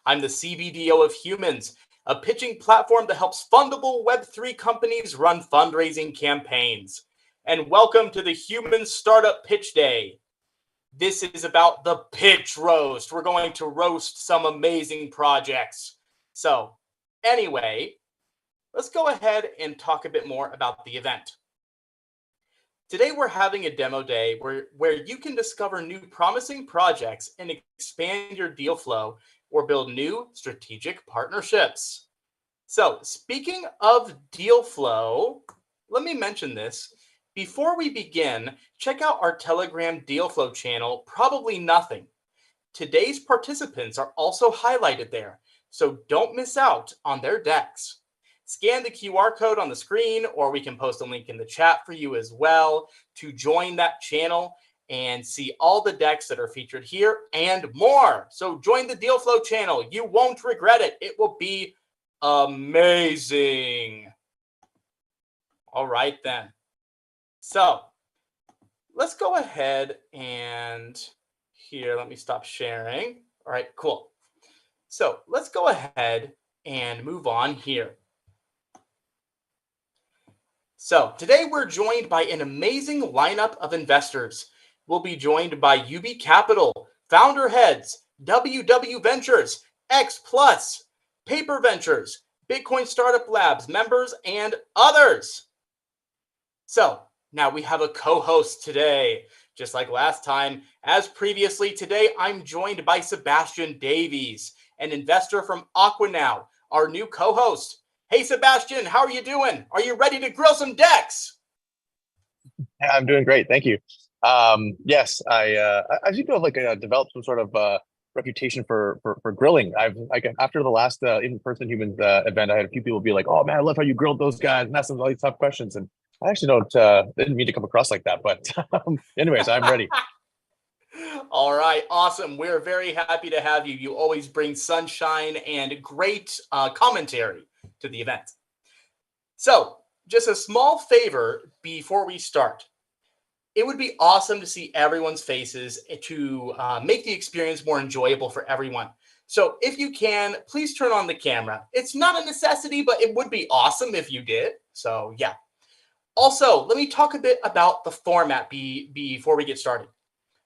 I'm the CBDO of Humans, a pitching platform that helps fundable Web3 companies run fundraising campaigns. And welcome to the Human Startup Pitch Day. This is about the pitch roast. We're going to roast some amazing projects. So anyway, let's go ahead and talk a bit more about the event. Today, we're having a demo day where you can discover new promising projects and expand your deal flow or build new strategic partnerships. So speaking of deal flow, let me mention this. Before we begin, check out our Telegram deal flow channel, Probably Nothing. Today's participants are also highlighted there, so don't miss out on their decks. Scan the QR code on the screen, or we can post a link in the chat for you as well to join that channel and see all the decks that are featured here and more. So join the Deal Flow channel. You won't regret it. It will be amazing. All right, then. So let's go ahead and here, let me stop sharing. All right, cool. So let's go ahead and move on here. So today we're joined by an amazing lineup of investors. We'll be joined by UB Capital, Founder Heads, WW Ventures, X Plus, Paper Ventures, Bitcoin Startup Labs members, and others. So now we have a co-host today, just like last time. As previously, today I'm joined by Sebastian Davies, an investor from Aquanow, our new co-host. Hey, Sebastian, how are you doing? Are you ready to grill some decks? Yeah, I'm doing great. Thank you. Yes, I seem to have developed some sort of reputation for grilling. After the last in-person humans event, I had a few people be like, "Oh man, I love how you grilled those guys and asked them all these tough questions." And I actually didn't mean to come across like that. But anyways, I'm ready. All right, awesome. We're very happy to have you. You always bring sunshine and great commentary to the event. So just a small favor before we start. It would be awesome to see everyone's faces to make the experience more enjoyable for everyone. So if you can, please turn on the camera. It's not a necessity, but it would be awesome if you did. So yeah. Also, let me talk a bit about the format before we get started.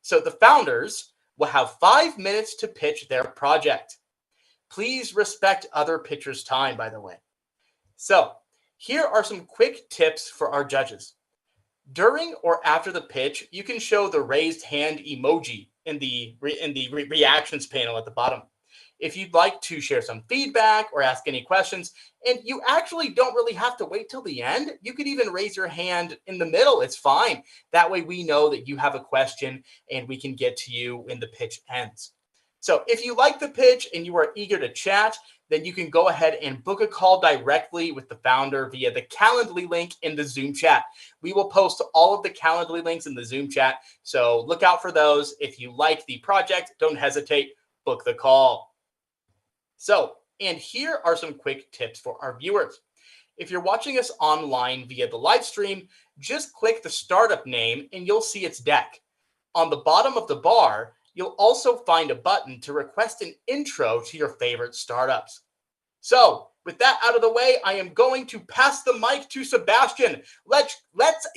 So the founders will have 5 minutes to pitch their project. Please respect other pitchers' time, by the way. So here are some quick tips for our judges. During or after the pitch, you can show the raised hand emoji in the reactions panel at the bottom. If you'd like to share some feedback or ask any questions, and you actually don't really have to wait till the end, you could even raise your hand in the middle. It's fine. That way we know that you have a question and we can get to you when the pitch ends. So if you like the pitch and you are eager to chat, then you can go ahead and book a call directly with the founder via the Calendly link in the Zoom chat. We will post all of the Calendly links in the Zoom chat, so look out for those. If you like the project, don't hesitate, book the call. So, and here are some quick tips for our viewers. If you're watching us online via the live stream, just click the startup name and you'll see its deck. On the bottom of the bar, you'll also find a button to request an intro to your favorite startups. So, with that out of the way, I am going to pass the mic to Sebastian. Let's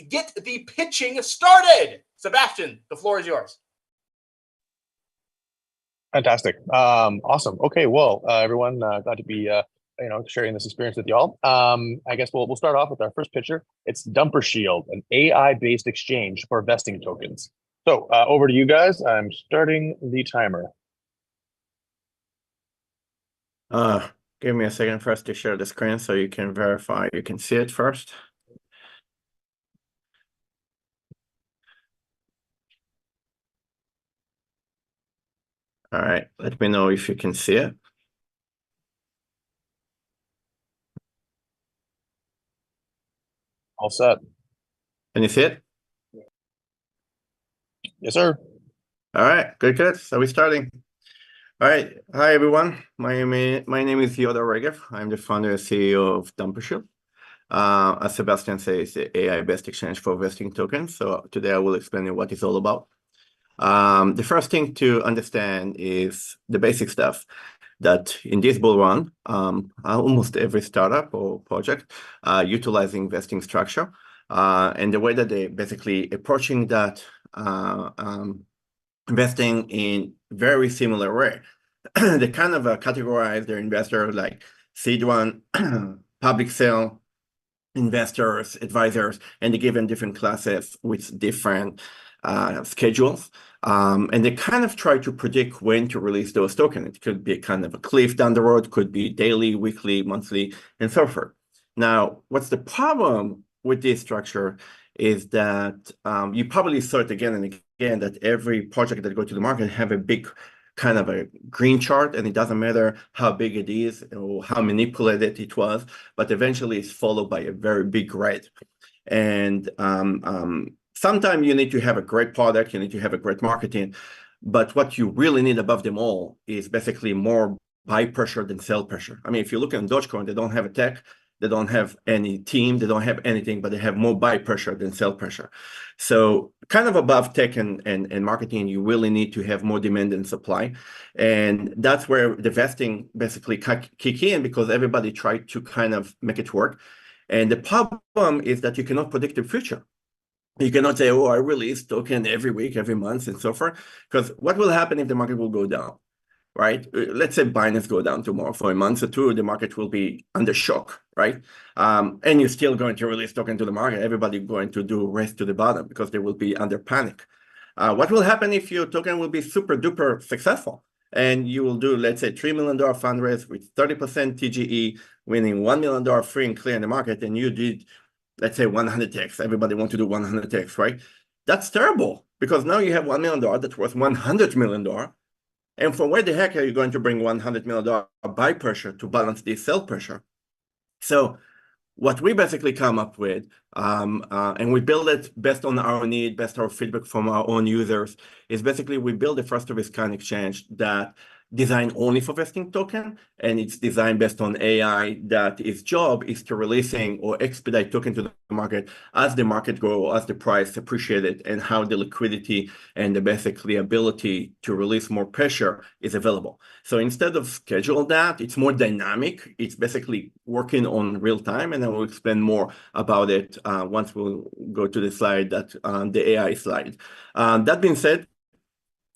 get the pitching started. Sebastian, the floor is yours. Fantastic. Awesome. Okay. Well, everyone, glad to be sharing this experience with y'all. I guess we'll start off with our first pitcher. It's Dumper Shield, an AI-based exchange for vesting tokens. So over to you guys. I'm starting the timer. Give me a second first to share the screen so you can verify you can see it first. All right, let me know if you can see it. All set. Can you see it? Yes, sir. All right, good. So we're starting. All right, hi everyone. My name is Yodar Regev. I'm the founder and CEO of Dumper Shield. As Sebastian says, the AI-based exchange for vesting tokens. So today I will explain what it's all about. The first thing to understand is the basic stuff. that in this bull run, almost every startup or project utilizing vesting structure. And the way that they basically approaching that investing in very similar way. They kind of categorize their investors like seed one, public sale, investors, advisors, and they give them different classes with different schedules. And they kind of try to predict when to release those tokens. It could be kind of a cliff down the road, could be daily, weekly, monthly, and so forth. Now, what's the problem with this structure is that you probably saw it again and again that every project that go to the market have a big kind of a green chart, and it doesn't matter how big it is or how manipulated it was, but eventually it's followed by a very big red. And sometimes you need to have a great product, you need to have a great marketing, but what you really need above them all is basically more buy pressure than sell pressure. I mean, if you look at Dogecoin, they don't have a tech, they don't have any team, they don't have anything, but they have more buy pressure than sell pressure. So kind of above tech and marketing, you really need to have more demand and supply. And that's where the vesting basically kick in, because everybody tried to kind of make it work. And the problem is that you cannot predict the future. You cannot say, oh, I release token every week, every month, and so forth. Because what will happen if the market will go down? Right? Let's say Binance go down tomorrow for a month or two, the market will be under shock, right? And you're still going to release token to the market. Everybody going to do race to the bottom because they will be under panic. What will happen if your token will be super duper successful and you will do, let's say, $3 million fundraise with 30% TGE, winning $1 million free and clear in the market, and you did, let's say, 100x. Everybody want to do 100x, right? That's terrible because now you have $1 million that's worth $100 million. And from where the heck are you going to bring $100 million buy pressure to balance the sell pressure? So what we basically come up with, and we build it based on our need, based on our feedback from our own users, is basically we build a first of its kind exchange that designed only for vesting token, and it's designed based on AI that its job is to releasing or expedite token to the market as the market grow, as the price appreciated, and how the liquidity and the basically ability to release more pressure is available. So instead of schedule that, it's more dynamic. It's basically working on real time, and I will explain more about it once we'll go to the slide that the AI slide. That being said,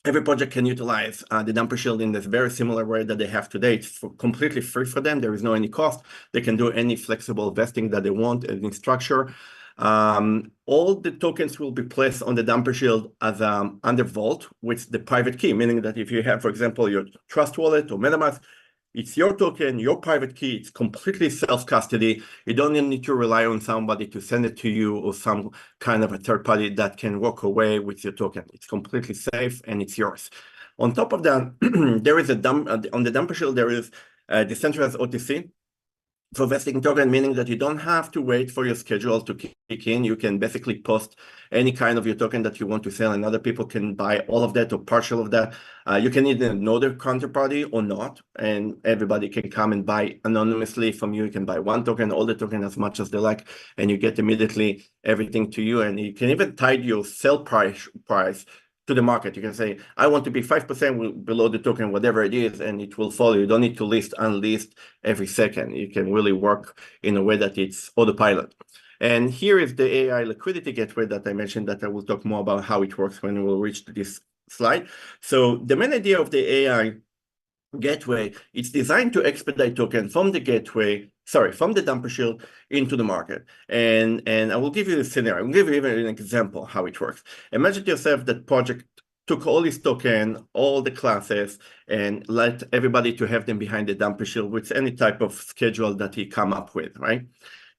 every project can utilize the Dumper Shield in this very similar way that they have today. It's completely free for them. There is no any cost. They can do any flexible vesting that they want, any structure. All the tokens will be placed on the Dumper Shield as under vault with the private key, meaning that if you have, for example, your Trust Wallet or MetaMask, it's your token, your private key. It's completely self-custody. You don't need to rely on somebody to send it to you or some kind of a third party that can walk away with your token. It's completely safe and it's yours. On top of that, there is on the Dumper Shield, there is a decentralized OTC for vesting token, meaning that you don't have to wait for your schedule to kick in. You can basically post any kind of your token that you want to sell, and other people can buy all of that or partial of that. You can either know the counterparty or not, and everybody can come and buy anonymously from you. You can buy one token, all the token as much as they like, and you get immediately everything to you. And you can even tie your sell price to the market. You can say, I want to be 5% below the token, whatever it is, and it will follow. You don't need to list, unlist every second. You can really work in a way that it's autopilot. And here is the AI liquidity gateway that I mentioned that I will talk more about how it works when we'll reach this slide. So the main idea of the AI gateway, it's designed to expedite token from the gateway, from the Dumper Shield into the market. And I will give you a scenario. I'll give you even an example how it works. Imagine yourself that project took all these tokens, all the classes, and let everybody to have them behind the Dumper Shield with any type of schedule that he come up with, right?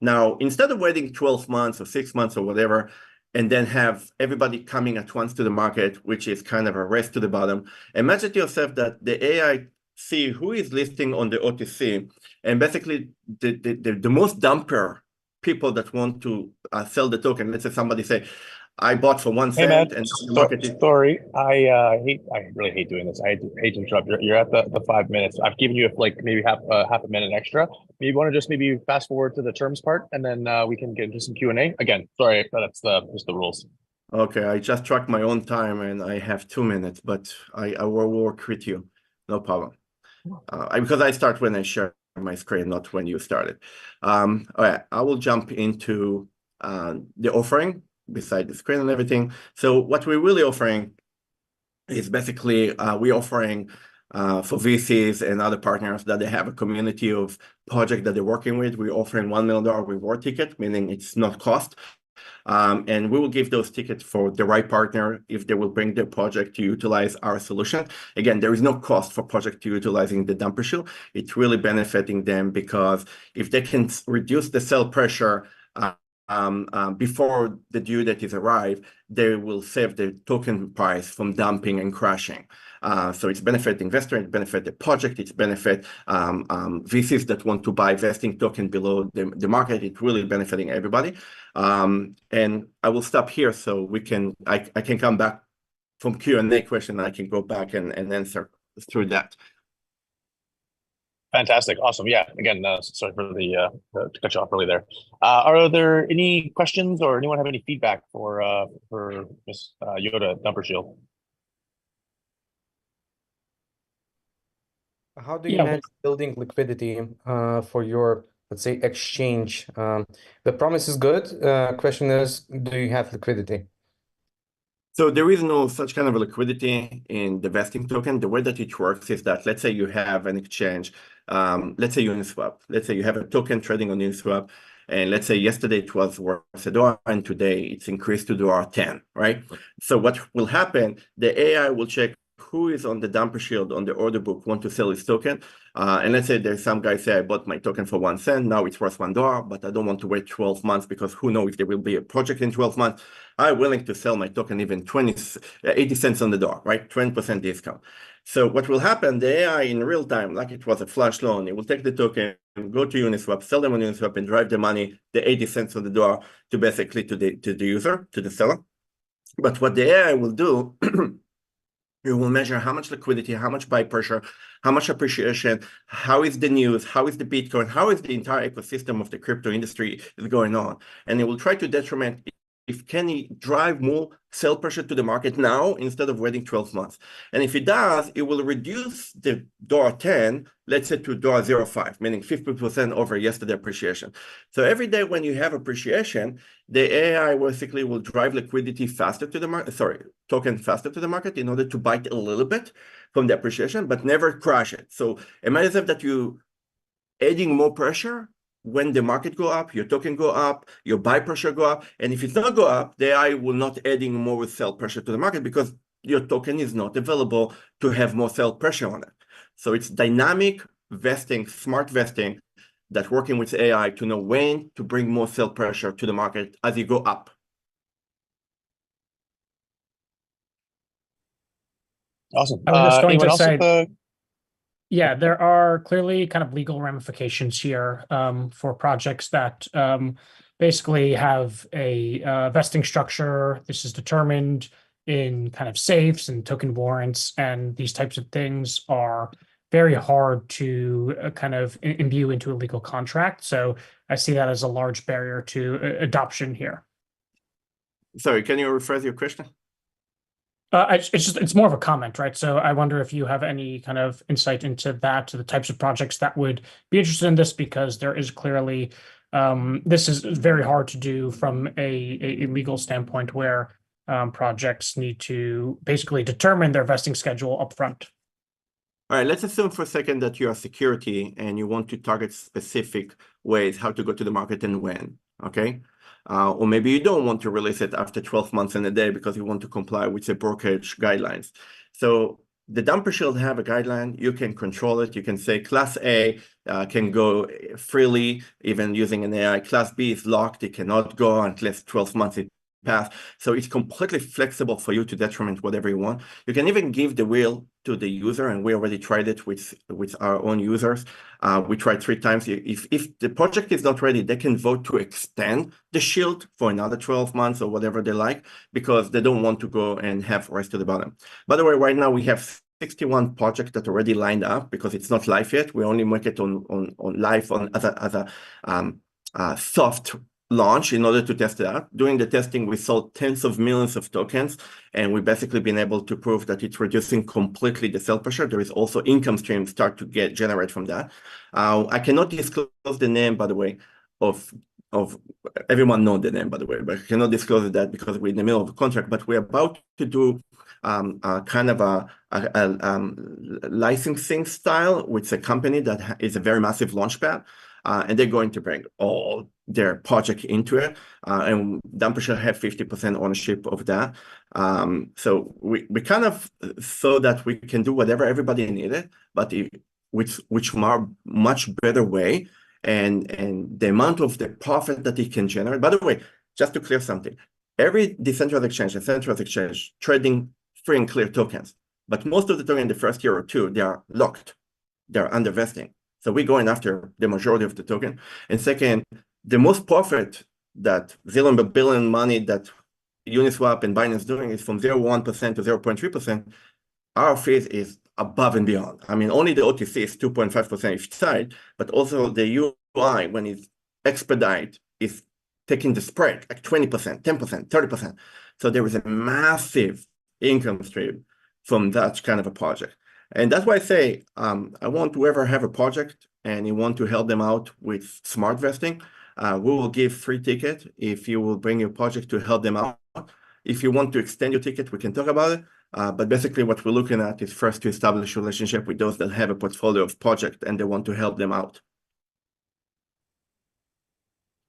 Now, instead of waiting 12 months or 6 months or whatever, and then have everybody coming at once to the market, which is kind of a race to the bottom, imagine yourself that the AI see who is listing on the OTC, and basically the most dumper people that want to sell the token. Let's say somebody say, I bought for 1 cent, Matt, and the market is... Sorry, I really hate doing this. I hate to interrupt. You're at the 5 minutes. I've given you like maybe half a minute extra. Maybe you want to just maybe fast forward to the terms part, and then we can get into some Q&A. Again, sorry, but that's just the rules. Okay, I just tracked my own time, and I have 2 minutes, but I will work with you. No problem. because I start when I share my screen, not when you started. All right, I will jump into the offering beside the screen and everything. So what we're really offering is basically we're offering for VCs and other partners that they have a community of projects that they're working with. We're offering $1 million reward ticket, meaning it's not cost. And we will give those tickets for the right partner if they will bring their project to utilize our solution. Again, there is no cost for project to utilizing the dumper shield. It's really benefiting them because if they can reduce the cell pressure before the due date is arrived, they will save the token price from dumping and crashing. So it's benefit investor, it benefit the project, it's benefit VCs that want to buy vesting token below the market. It's really benefiting everybody. And I will stop here so I can come back from Q&A question. I can go back and answer through that. Fantastic. Awesome. Yeah. Again, sorry for the to cut you off early there. Are there any questions or anyone have any feedback for Ms. Yoda Dumper Shield? How do you manage building liquidity for your, let's say, exchange? The promise is good. Question is, do you have liquidity? So there is no such kind of a liquidity in the vesting token. The way that it works is that, let's say you have an exchange, let's say Uniswap. Let's say you have a token trading on Uniswap, and let's say yesterday it was worth $1, and today it's increased to $10, right? So what will happen, the AI will check who is on the dumper shield on the order book, want to sell his token. And let's say there's some guy say, I bought my token for 1 cent, now it's worth $1, but I don't want to wait 12 months because who knows if there will be a project in 12 months. I'm willing to sell my token even 80 cents on the door, right? 20% discount. So what will happen, the AI in real time, like it was a flash loan, it will take the token, go to Uniswap, sell them on Uniswap, and drive the money, the 80 cents on the door, to basically to the user, to the seller. But what the AI will do, it will measure how much liquidity, how much buy pressure, how much appreciation, how is the news, how is the Bitcoin, how is the entire ecosystem of the crypto industry is going on. And it will try to determine if can he drive more sell pressure to the market now instead of waiting 12 months. And if it does, it will reduce the $10, let's say to $0.05, meaning 50% over yesterday appreciation. So every day when you have appreciation, the AI basically will drive liquidity faster to the market, token faster to the market in order to bite a little bit from the appreciation, but never crash it. So imagine that you adding more pressure when the market go up, your token go up, your buy pressure go up. And if it's not go up, the AI will not adding more sell pressure to the market because your token is not available to have more sell pressure on it. So it's dynamic vesting, smart vesting, that working with AI to know when to bring more sell pressure to the market as you go up. Awesome. I was just going anyone to else say, yeah, there are clearly kind of legal ramifications here for projects that basically have a vesting structure. This is determined in kind of safes and token warrants, and these types of things are very hard to kind of imbue into a legal contract. So I see that as a large barrier to adoption here. Sorry, can you rephrase your question? It's more of a comment, right? So I wonder if you have any kind of insight into that, to the types of projects that would be interested in this, because there is clearly this is very hard to do from a legal standpoint, where projects need to basically determine their vesting schedule upfront. All right, let's assume for a second that you are security and you want to target specific ways how to go to the market and when, okay? Or maybe you don't want to release it after 12 months and a day because you want to comply with the brokerage guidelines. So the dumper shield have a guideline. You can control it. You can say class A can go freely, even using an AI. Class B is locked. It cannot go unless 12 months it path. So it's completely flexible for you to determine whatever you want. You can even give the wheel to the user, and we already tried it with our own users. We tried 3 times. If the project is not ready, they can vote to extend the shield for another 12 months or whatever they like, because they don't want to go and have rest to the bottom. By the way, right now we have 61 projects that are already lined up because it's not live yet. We only make it on live as a soft launch in order to test it out. During the testing, we sold tens of millions of tokens, and we basically been able to prove that it's reducing completely the sell pressure. There is also income streams start to generate from that. I cannot disclose the name, by the way, of everyone know the name, by the way, but I cannot disclose that because we're in the middle of a contract. But we're about to do kind of a licensing style with a company that is a very massive launchpad. And they're going to bring all their project into it. And Dumpershill have 50% ownership of that. So we kind of saw that we can do whatever everybody needed, but which much better way. And the amount of the profit that it can generate. By the way, just to clear something, every decentralized exchange and centralized exchange trading free and clear tokens, but most of the tokens in the first year or two, they are locked, they're under vesting. So we're going after the majority of the token. And second, the most profit that $0 billion money that Uniswap and Binance doing is from 0.1% to 0.3%. Our fees is above and beyond. I mean, only the OTC is 2.5% each side, but also the UI, when it's expedite, is taking the spread like 20%, 10%, 30%. So there is a massive income stream from that kind of a project. And that's why I say, I want whoever have a project and you want to help them out with smart vesting, we will give free ticket if you will bring your project to help them out. If you want to extend your ticket, we can talk about it. But basically what we're looking at is first to establish a relationship with those that have a portfolio of project and they want to help them out.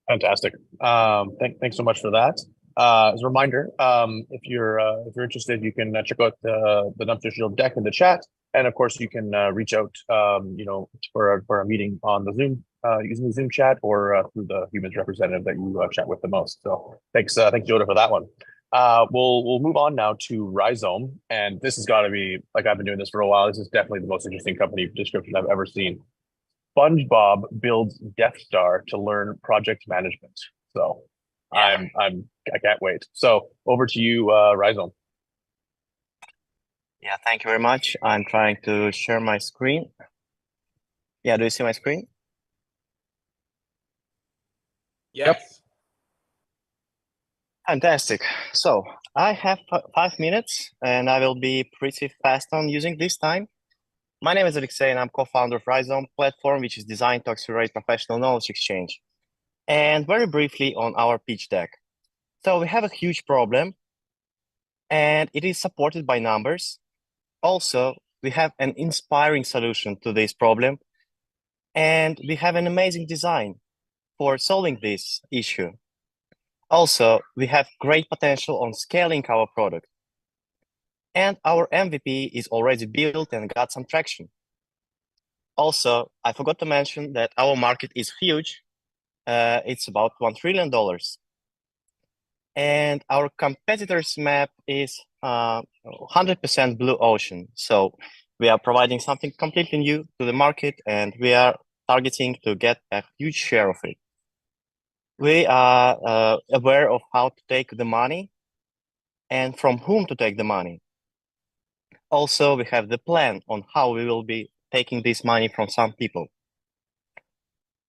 Fantastic. Thanks so much for that. As a reminder, if you're interested, you can check out the Dumpershill deck in the chat, and of course you can reach out, for a meeting on the Zoom using the Zoom chat or through the humans representative that you chat with the most. So thanks, Yoda, for that one. We'll move on now to Rhizome, and this has got to be, like, I've been doing this for a while. This is definitely the most interesting company description I've ever seen. SpongeBob builds Death Star to learn project management. So I can't wait. So over to you, Rhizome. Yeah, thank you very much. I'm trying to share my screen. Yeah, do you see my screen? Yes. Fantastic. So I have 5 minutes and I will be pretty fast on using this time. My name is Alexey and I'm co-founder of Rhizome platform, which is designed to accelerate professional knowledge exchange. And very briefly on our pitch deck. So we have a huge problem and it is supported by numbers. Also, we have an inspiring solution to this problem and we have an amazing design for solving this issue. Also, we have great potential on scaling our product. And our MVP is already built and got some traction. Also, I forgot to mention that our market is huge. It's about $1 trillion. And our competitors' map is 100% blue ocean. So we are providing something completely new to the market and we are targeting to get a huge share of it. We are aware of how to take the money and from whom to take the money. Also, we have the plan on how we will be taking this money from some people.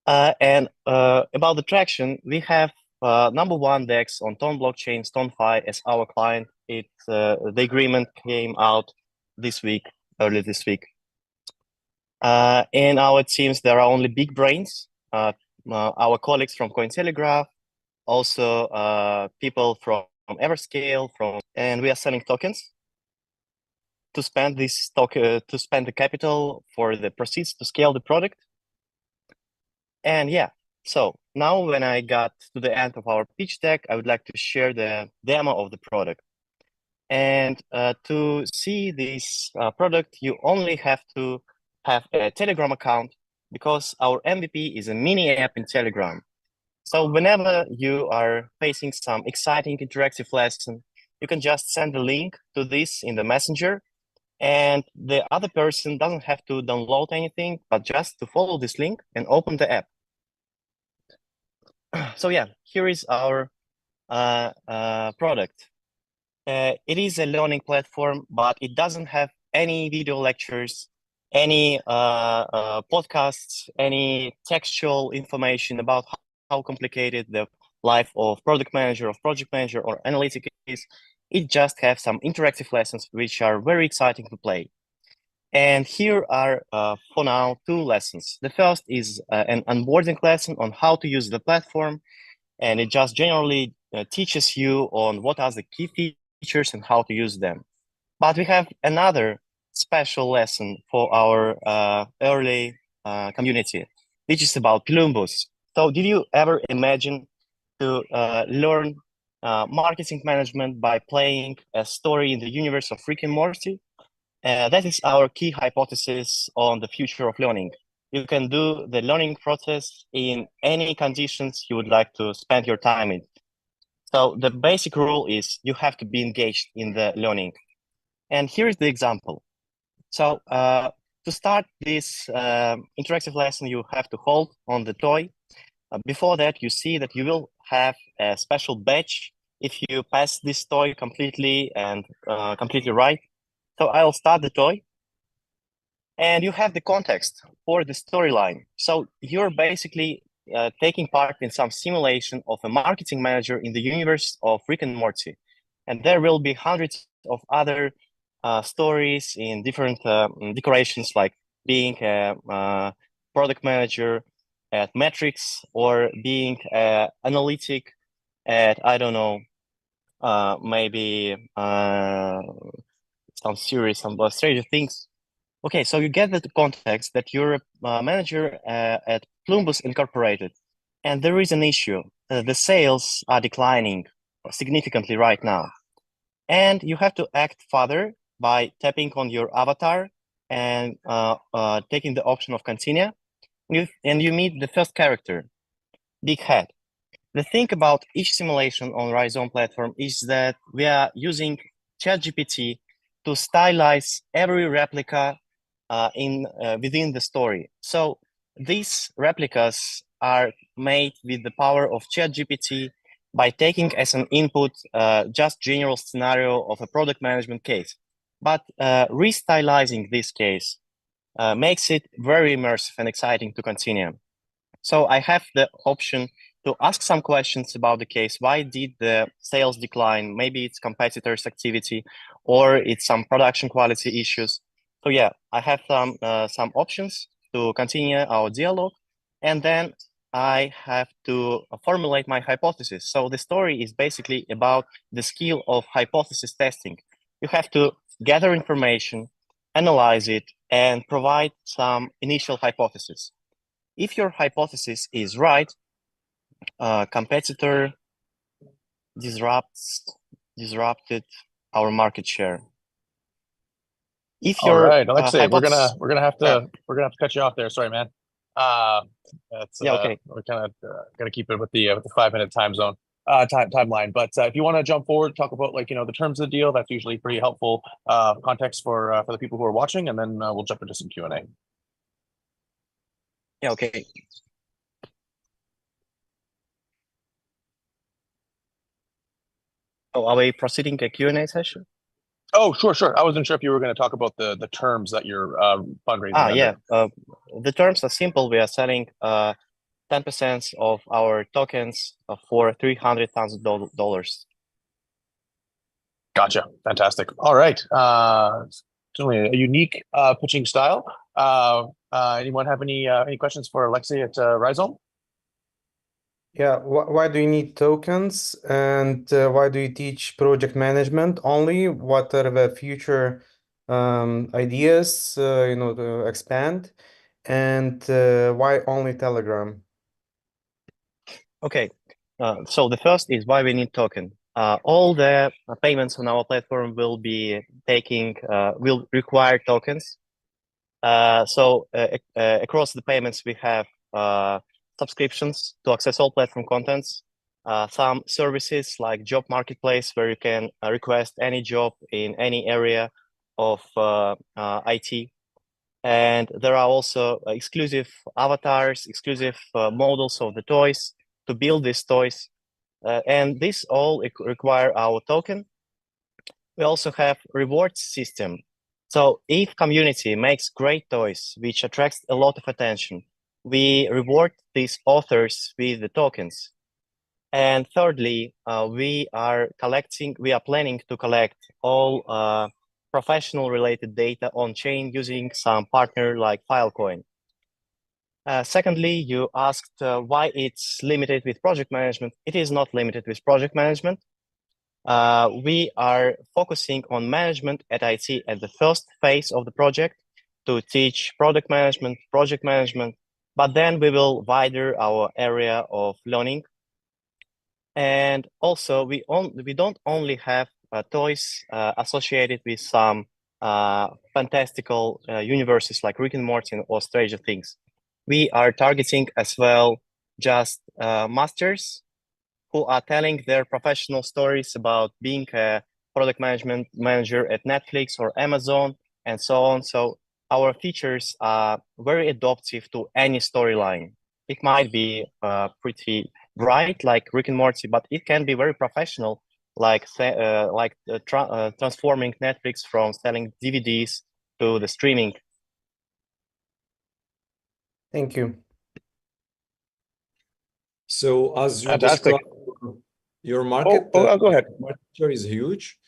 And about the traction, we have #1 DEX on Tone blockchain, StoneFi as our client. The agreement came out early this week. In our teams, there are only big brains. Our colleagues from Cointelegraph, also people from Everscale, and we are selling tokens to spend the capital for the proceeds to scale the product. And yeah, so now when I got to the end of our pitch deck, I would like to share the demo of the product. And to see this product, you only have to have a Telegram account because our MVP is a mini app in Telegram. So whenever you are facing some exciting interactive lesson, you can just send a link to this in the messenger and the other person doesn't have to download anything, but just to follow this link and open the app. So yeah, here is our product. It is a learning platform, but it doesn't have any video lectures, any podcasts, any textual information about how complicated the life of product manager, of project manager, or analytic is. It just have some interactive lessons which are very exciting to play. And here are, for now, 2 lessons. The first is an onboarding lesson on how to use the platform, and it just generally teaches you on what are the key features and how to use them. But we have another special lesson for our early community, which is about Plumbus. So did you ever imagine to learn marketing management by playing a story in the universe of Rick and Morty? That is our key hypothesis on the future of learning. You can do the learning process in any conditions you would like to spend your time in. So the basic rule is you have to be engaged in the learning. And here is the example. So to start this interactive lesson, you have to hold on the toy. Before that, you see that you will have a special badge if you pass this toy completely and completely right. So I'll start the toy. And you have the context for the storyline. So you're basically taking part in some simulation of a marketing manager in the universe of Rick and Morty. And there will be hundreds of other stories in different decorations, like being a product manager at Metrics or being analytic at, I don't know, maybe some series, some Stranger Things. Okay, so you get the context that you're a manager at Plumbus Incorporated, and there is an issue. The sales are declining significantly right now. And you have to act further by tapping on your avatar and taking the option of continue. And you meet the first character, Big Head. The thing about each simulation on Rhizome platform is that we are using ChatGPT to stylize every replica within the story. So these replicas are made with the power of ChatGPT by taking as an input just general scenario of a product management case. But restylizing this case makes it very immersive and exciting to continue. So I have the option to ask some questions about the case. Why did the sales decline? Maybe it's competitors' activity, or it's some production quality issues. So yeah, I have some options to continue our dialogue, and then I have to formulate my hypothesis. So the story is basically about the skill of hypothesis testing. You have to gather information, analyze it, and provide some initial hypothesis. If your hypothesis is right, competitor disrupted our market share. If All your right, Alexei, hypothesis, we're gonna have to cut you off there. Sorry, man. That's yeah, okay. we're kind of gonna keep it with the 5-minute time zone timeline. But if you want to jump forward, talk about the terms of the deal, that's usually pretty helpful context for the people who are watching, and then we'll jump into some Q&A. Yeah, okay. Oh, are we proceeding a Q&A session? Oh, sure. I wasn't sure if you were going to talk about the terms that you're fundraising under. Yeah. The terms are simple. We are selling 10% of our tokens for $300,000. Gotcha. Fantastic. All right. Certainly a unique pitching style. Anyone have any questions for Alexei at Rhizome? Yeah, why do you need tokens, and why do you teach project management only? What are the future ideas, to expand, and why only Telegram? Okay, so the first is why we need token. All the payments on our platform will require tokens. So across the payments, we have subscriptions to access all platform contents, some services like job marketplace where you can request any job in any area of IT. And there are also exclusive avatars, exclusive models of the toys to build these toys. And this all require our token. We also have rewards system. So if community makes great toys, which attracts a lot of attention, we reward these authors with the tokens. And thirdly, we are planning to collect all professional related data on chain using some partner like Filecoin. Secondly, you asked why it's limited with project management. It is not limited with project management. We are focusing on management at IT at the first phase of the project to teach product management, project management, but then we will widen our area of learning. And also, we don't only have toys associated with some fantastical universes like Rick and Morty or Stranger Things. We are targeting as well just masters who are telling their professional stories about being a product management manager at Netflix or Amazon and so on. So our features are very adaptive to any storyline. It might be pretty bright like Rick and Morty, but it can be very professional, like transforming Netflix from selling DVDs to the streaming. Thank you. So as you Fantastic. described, your market go ahead. market share is huge.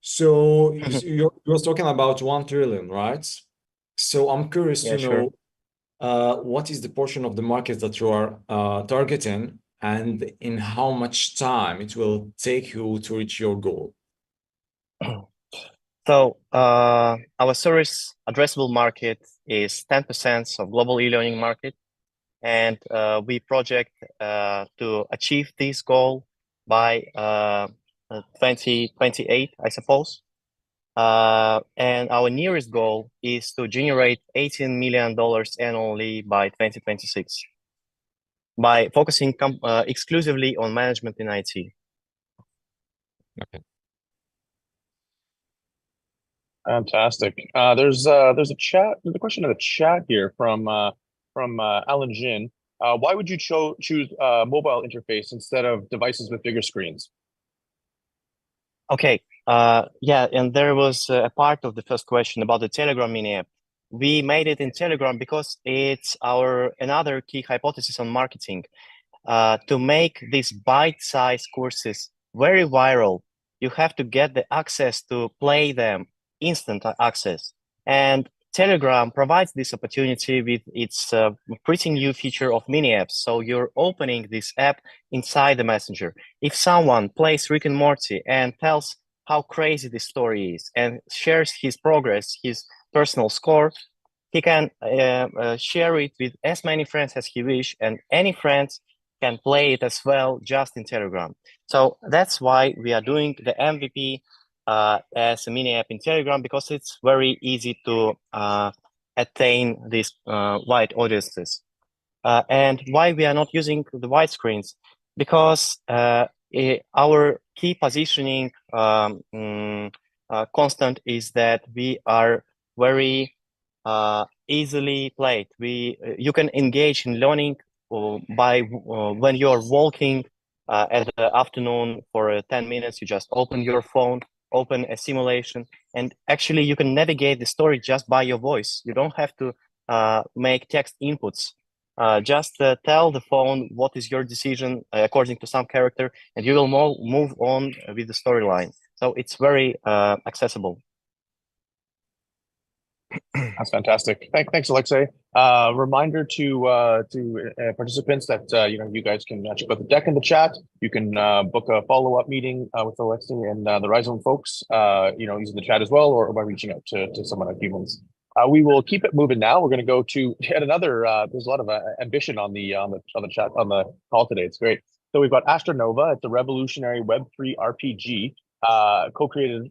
So you was talking about 1 trillion, right? So I'm curious Yeah, to sure. know what is the portion of the market that you are targeting, and in how much time it will take you to reach your goal. So our service addressable market is 10% of global e-learning market, and we project to achieve this goal by 2028, I suppose. And our nearest goal is to generate $18 million annually by 2026 by focusing exclusively on management in IT. Okay. Fantastic. There's a question in the chat here from Alan Jin. Why would you choose mobile interface instead of devices with bigger screens? Okay. Yeah, and there was a part of the first question about the Telegram mini app. We made it in Telegram because it's another key hypothesis on marketing. To make these bite-sized courses very viral, you have to get the access to play them, instant access. And Telegram provides this opportunity with its pretty new feature of mini apps. So you're opening this app inside the messenger. If someone plays Rick and Morty and tells how crazy this story is and shares his progress, his personal score, he can share it with as many friends as he wish, and any friends can play it as well just in Telegram. So that's why we are doing the MVP as a mini app in Telegram, because it's very easy to attain these wide audiences. And why we are not using the wide screens? Because our key positioning constant is that we are very easily played. You can engage in learning by when you're walking at the afternoon for 10 minutes. You just open your phone, open a simulation, and actually you can navigate the story just by your voice. You don't have to make text inputs. Just tell the phone what is your decision according to some character, and you will move on with the storyline. So it's very accessible. That's fantastic. Thanks, Alexei. Reminder to participants that you guys can check out the deck in the chat. You can book a follow-up meeting with Alexei and the Rhizome folks. Using the chat as well, or by reaching out to someone like Humans. We will keep it moving now. We're going to go to yet another. There's a lot of ambition on the chat on the call today. It's great. So we've got Astronova. It's a revolutionary Web3 RPG. Co-created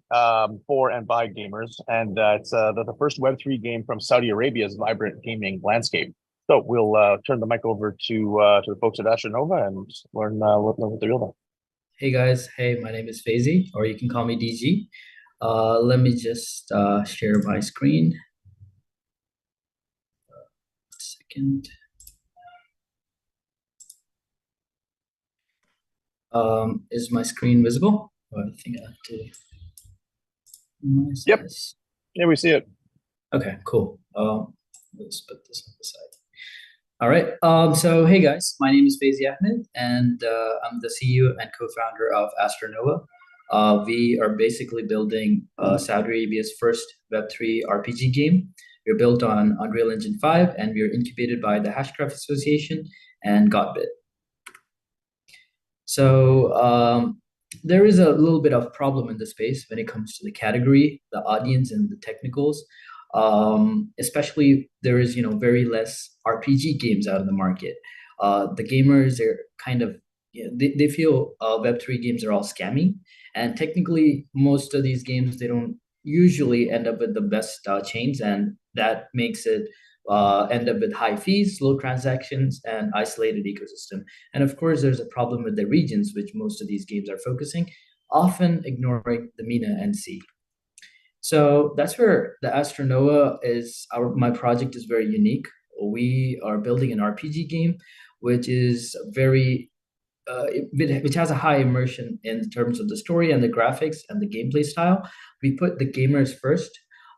for and by gamers, and it's the first Web3 game from Saudi Arabia's vibrant gaming landscape. So we'll turn the mic over to the folks at Astronova and learn what they're doing. Hey guys, hey, my name is Faizi, or you can call me DG. Let me just share my screen. A second. Is my screen visible? Oh, I think I have to. Yep. Yeah, we see it. Okay, cool. Let's put this on the side. All right. So hey guys, my name is Faizi Ahmed, and I'm the CEO and co-founder of Astronova. We are basically building Saudi Arabia's first Web3 RPG game. We're built on Unreal Engine 5, and we are incubated by the Hashcraft Association and Godbit. So there is a little bit of problem in the space when it comes to the category, the audience, and the technicals. Especially there is very less RPG games out in the market. The gamers are kind of they feel Web3 games are all scammy, and technically most of these games they don't usually end up with the best chains, and that makes it end up with high fees, low transactions, and isolated ecosystem. And of course, there's a problem with the regions which most of these games are focusing, often ignoring the MENA and C. So that's where the Astronova is. My project is very unique. We are building an RPG game, which is very which has a high immersion in terms of the story and the graphics and the gameplay style. We put the gamers first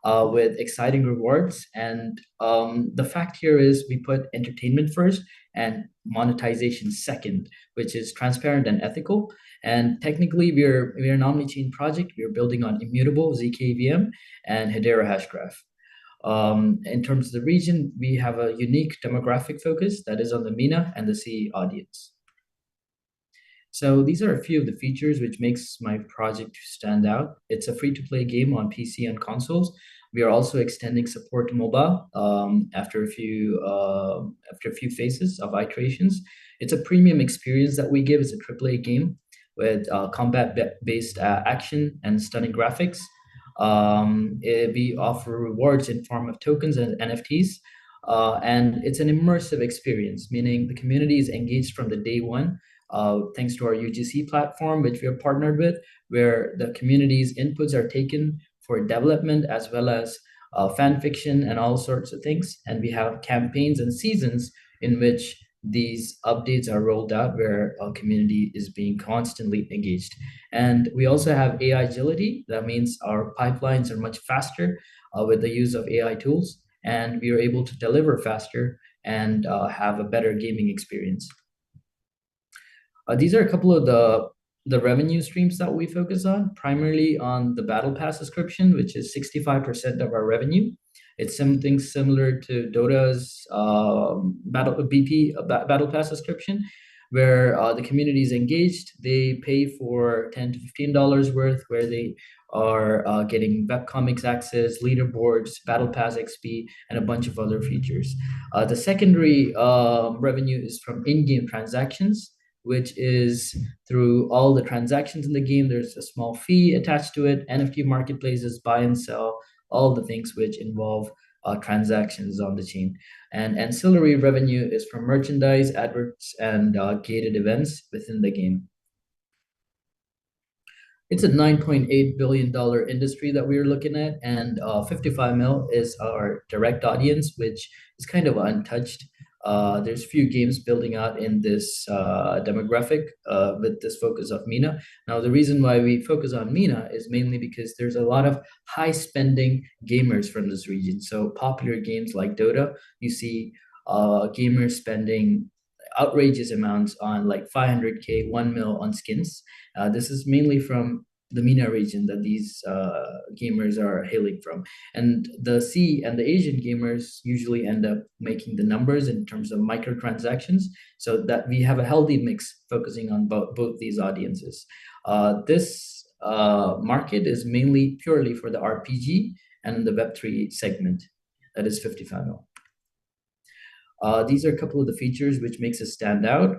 with exciting rewards. And the fact here is we put entertainment first and monetization second, which is transparent and ethical. And technically, we're an omni-chain project. We're building on immutable zkVM and Hedera Hashgraph. In terms of the region, we have a unique demographic focus that is on the MENA and the CE audience. So these are a few of the features which makes my project stand out. It's a free-to-play game on PC and consoles. We are also extending support to mobile after a few phases of iterations. It's a premium experience that we give. It's a AAA game with combat-based action and stunning graphics. We offer rewards in form of tokens and NFTs. And it's an immersive experience, meaning the community is engaged from the day one, thanks to our UGC platform, which we are partnered with, where the community's inputs are taken for development as well as fan fiction and all sorts of things. And we have campaigns and seasons in which these updates are rolled out where our community is being constantly engaged. And we also have AI agility. That means our pipelines are much faster with the use of AI tools, and we are able to deliver faster and have a better gaming experience. These are a couple of the revenue streams that we focus on, primarily on the Battle Pass subscription, which is 65% of our revenue. It's something similar to Dota's Battle Pass subscription, where the community is engaged. They pay for $10 to $15 worth, where they are getting webcomics access, leaderboards, Battle Pass XP, and a bunch of other features. The secondary revenue is from in-game transactions, which is through all the transactions in the game. There's a small fee attached to it. NFT marketplaces, buy and sell, all the things which involve transactions on the chain. And ancillary revenue is from merchandise, adverts, and gated events within the game. It's a $9.8 billion industry that we're looking at, and 55 mil is our direct audience, which is kind of untouched. There's few games building out in this demographic with this focus of MENA. Now, the reason why we focus on MENA is mainly because there's a lot of high spending gamers from this region. So popular games like Dota, you see gamers spending outrageous amounts on like 500K, 1 mil on skins. This is mainly from the MENA region that these gamers are hailing from. And the C and the Asian gamers usually end up making the numbers in terms of microtransactions, so that we have a healthy mix focusing on both these audiences. This market is mainly purely for the RPG and the Web3 segment, that is 55 mil. These are a couple of the features which makes us stand out.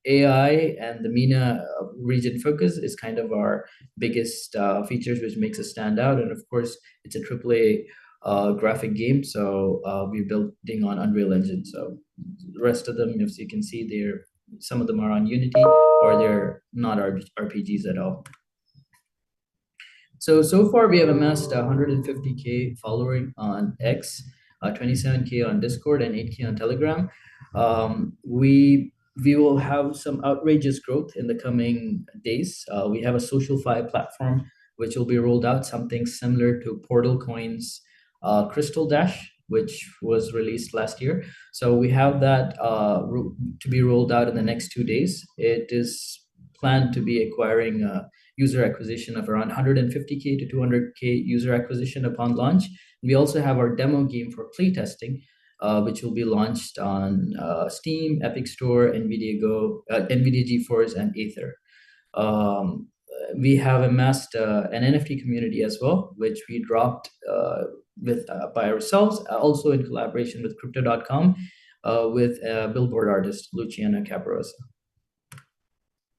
AI and the MENA region focus is kind of our biggest features which makes us stand out. And of course, it's a AAA graphic game, so we're building on Unreal Engine. So the rest of them, as you can see, some of them are on Unity, or they're not RPGs at all. So far we have amassed 150K following on X, 27K on Discord, and 8K on Telegram. We will have some outrageous growth in the coming days. We have a SocialFi platform which will be rolled out, something similar to Portal Coin's Crystal Dash. which was released last year. So we have that to be rolled out in the next 2 days. It is planned to be acquiring user acquisition of around 150K to 200K user acquisition upon launch. We also have our demo game for playtesting, which will be launched on Steam, Epic Store, NVIDIA Go, NVIDIA GeForce, and Aether. We have amassed an NFT community as well, which we dropped by ourselves, also in collaboration with Crypto.com, with billboard artist Luciana Caparosa.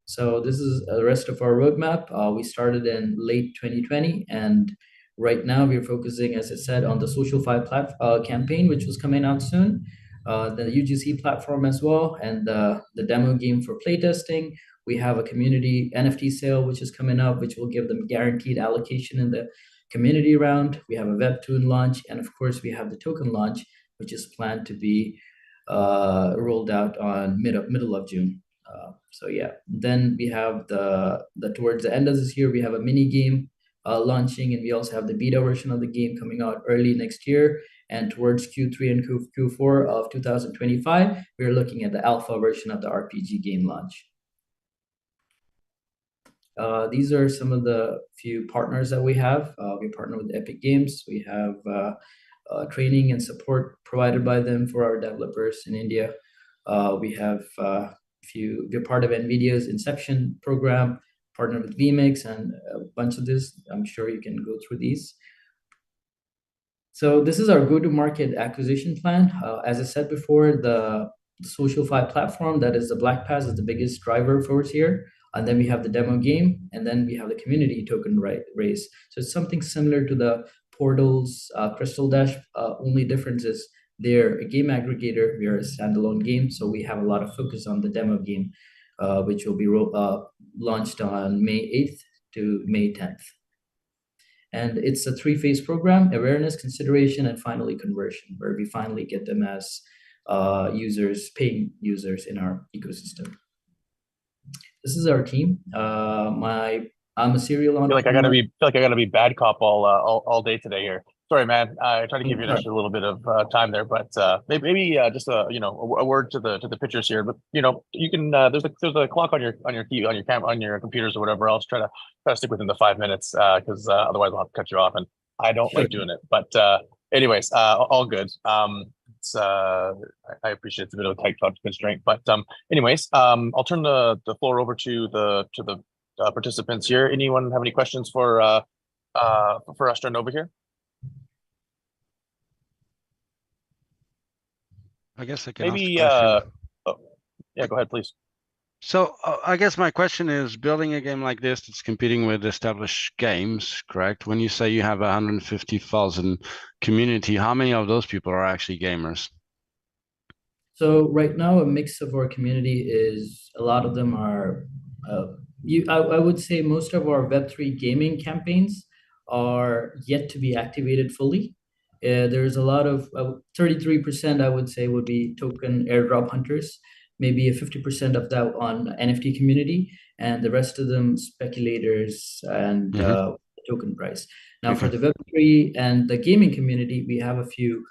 So this is the rest of our roadmap. We started in late 2020, and right now we're focusing, as I said, on the Social5 campaign, which was coming out soon, the UGC platform as well, and the demo game for playtesting. We have a community NFT sale, which is coming up, which will give them guaranteed allocation in the community round. We have a Webtoon launch, and of course, we have the token launch, which is planned to be rolled out on middle of June. So yeah, then we have the towards the end of this year, we have a mini game launching, and we also have the beta version of the game coming out early next year. And towards Q3 and Q4 of 2025, we're looking at the alpha version of the RPG game launch. These are some of the few partners that we have. We partner with Epic Games. We have training and support provided by them for our developers in India. We have we're part of NVIDIA's Inception program, partnered with vMix, and a bunch of this. I'm sure you can go through these. So this is our go-to-market acquisition plan. As I said before, the Social5 platform, that is the Black Pass, is the biggest driver for us here. And then we have the demo game, and then we have the community token raise. So it's something similar to the Portal's Crystal Dash. Only difference is they're a game aggregator. We are a standalone game, so we have a lot of focus on the demo game, which will be launched on May 8th to May 10th. And it's a 3-phase program: awareness, consideration, and finally conversion, where we finally get them as paying users in our ecosystem. This is our team. I'm a serial entrepreneur. I feel like I gotta be bad cop all day today here. Sorry, man. I tried to give you an extra little bit of time there, but maybe just a word to the pitchers here. But you can there's a clock on your computers or whatever else. Try to stick within the 5 minutes because otherwise I'll have to cut you off, and I don't like doing it. But anyways, all good. I appreciate it's a bit of a tight constraint, but anyways, I'll turn the floor over to the participants here. Anyone have any questions for Astronova here? I guess I can maybe ask yeah, go ahead, please. So I guess my question is, building a game like this that's competing with established games, correct? When you say you have 150,000 community, how many of those people are actually gamers? So right now, a mix of our community is, a lot of them are, I would say most of our Web3 gaming campaigns are yet to be activated fully. There's a lot of 33%, I would say, would be token airdrop hunters, maybe a 50% of that on NFT community, and the rest of them speculators and token price. Now, for the Web3 and the gaming community, we have a few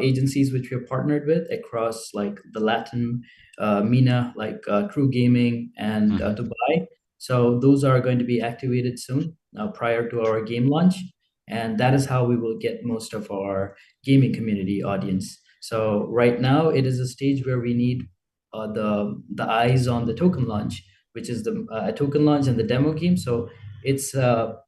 agencies which we have partnered with across like the Latin MENA, like True Gaming and Dubai. So those are going to be activated soon, prior to our game launch. And that is how we will get most of our gaming community audience. So right now, it is a stage where we need the eyes on the token launch, which is the token launch and the demo game. So it's a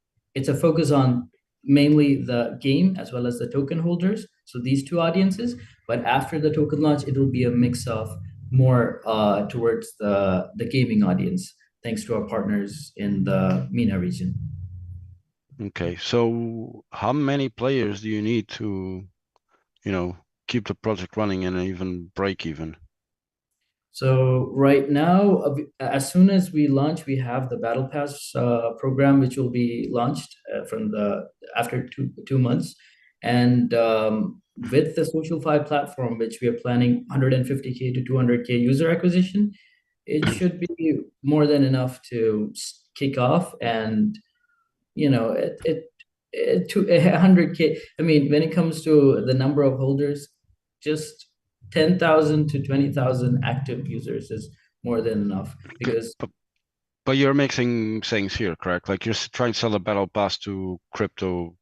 focus on mainly the game as well as the token holders. So these two audiences. But after the token launch, it will be a mix of more towards the gaming audience, thanks to our partners in the MENA region. Okay, so how many players do you need to, keep the project running and even break even? So right now, as soon as we launch, we have the Battle Pass program, which will be launched after two months, and with the Social5 platform, which we are planning 150K to 200K user acquisition, it should be more than enough to kick off, and to 100K. I mean, when it comes to the number of holders, just 10,000 to 20,000 active users is more than enough, because But you're mixing things here, correct? Like you're trying to sell a battle pass to crypto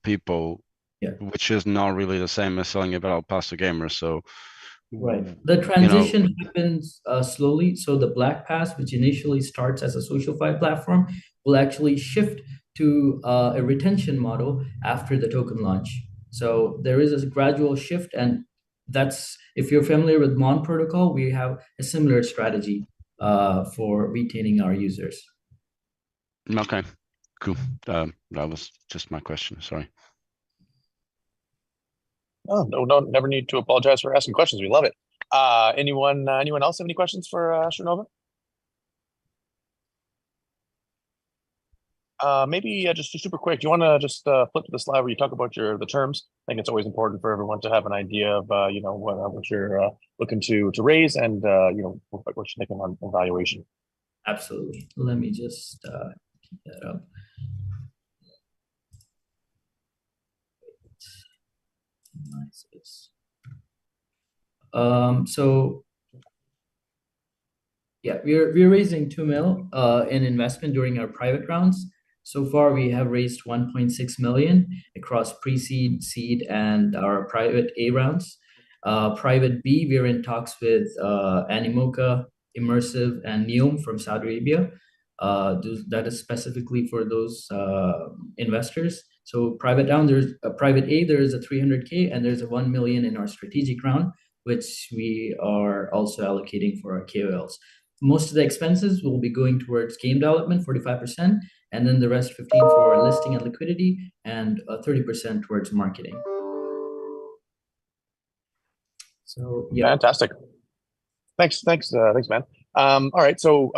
people, Yeah. which is not really the same as selling a battle pass to gamers. So, Right. The transition happens slowly. So the Black Pass, which initially starts as a SocialFi platform, will actually shift to a retention model after the token launch. So there is a gradual shift, and that's, if you're familiar with Mon protocol, we have a similar strategy for retaining our users. Okay, cool. That was just my question. Sorry. Oh, no, never need to apologize for asking questions. We love it. Anyone else have any questions for Astronova? Maybe just super quick. Do you want to just flip to the slide where you talk about the terms? I think it's always important for everyone to have an idea of what you're looking to raise and what you're thinking on valuation. Absolutely. Let me just keep that up. So yeah, we're raising 2 mil in investment during our private rounds. So far, we have raised 1.6 million across pre-seed, seed, and our private A rounds. Private B, we're in talks with Animoca, Immersive, and Neom from Saudi Arabia. That is specifically for those investors. So private down, there's a private A, there is a 300K, and there's a 1 million in our strategic round, which we are also allocating for our KOLs. Most of the expenses will be going towards game development, 45%, and then the rest 15 for listing and liquidity, and 30% towards marketing. So yeah. Fantastic. Thanks, man. All right, so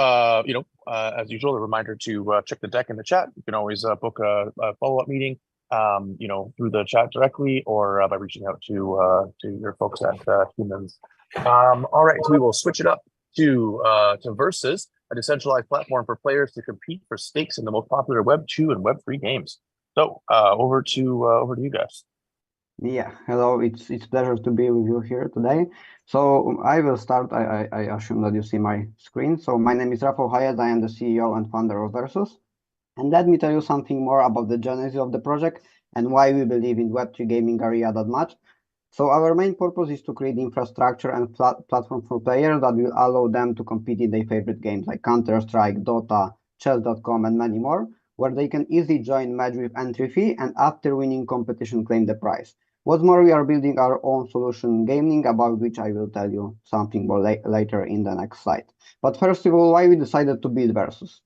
as usual, a reminder to check the deck in the chat. You can always book a follow-up meeting, through the chat directly or by reaching out to your folks at Humans. All right, so we will switch it up to Versus, a decentralized platform for players to compete for stakes in the most popular Web 2 and Web 3 games. So over to you guys. Yeah, hello. It's pleasure to be with you here today. So I will start. I assume that you see my screen. So my name is Rafał Hayez. I am the CEO and founder of Versus. And let me tell you something more about the genesis of the project and why we believe in Web3 gaming area that much. So our main purpose is to create infrastructure and platform for players that will allow them to compete in their favorite games like Counter-Strike, Dota, Chess.com, and many more, where they can easily join match with entry fee and after winning competition claim the prize. What's more, we are building our own solution gaming, about which I will tell you something more later in the next slide. But first of all, why we decided to build Versus?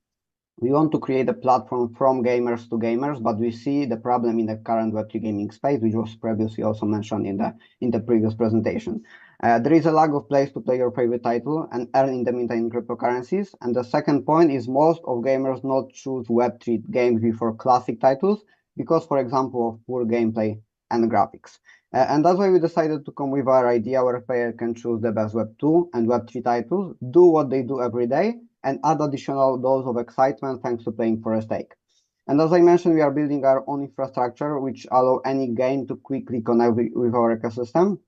We want to create a platform from gamers to gamers, but we see the problem in the current Web3 gaming space, which was previously also mentioned in the previous presentation. There is a lack of place to play your favorite title and earn in the meantime in cryptocurrencies. And the second point is most of gamers not choose Web3 games before classic titles because, for example, of poor gameplay and graphics. And that's why we decided to come with our idea where a player can choose the best Web 2 and Web 3 titles, do what they do every day, and add additional dose of excitement thanks to playing for a stake. And as I mentioned, we are building our own infrastructure, which allow any game to quickly connect with our ecosystem.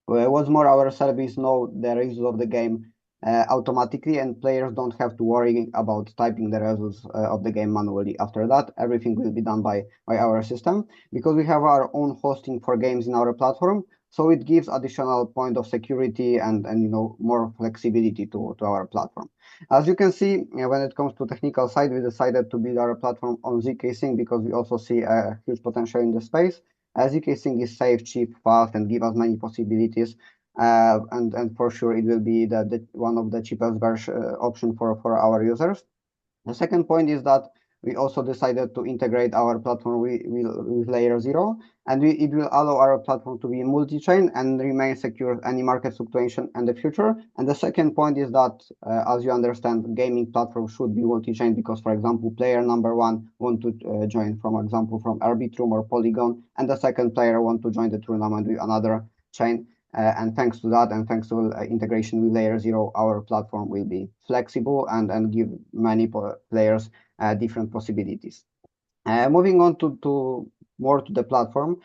What's more, our service know the results of the game automatically, and players don't have to worry about typing the results of the game manually. After that, everything will be done by our system, because we have our own hosting for games in our platform. So it gives additional point of security and more flexibility to our platform. As you can see, when it comes to technical side, we decided to build our platform on zk sync because we also see a huge potential in the space. zk sync is safe, cheap, fast, and give us many possibilities. And for sure, it will be the one of the cheapest version option for our users. The second point is that we also decided to integrate our platform with layer 0, and it will allow our platform to be multi-chain and remain secure any market fluctuation in the future. And the second point is that, as you understand, gaming platform should be multi-chain because, for example, player number 1 want to join, from example, from Arbitrum or Polygon, and the second player want to join the tournament with another chain. And thanks to that, and thanks to integration with layer 0, our platform will be flexible and give many players different possibilities. Moving on to more to the platform,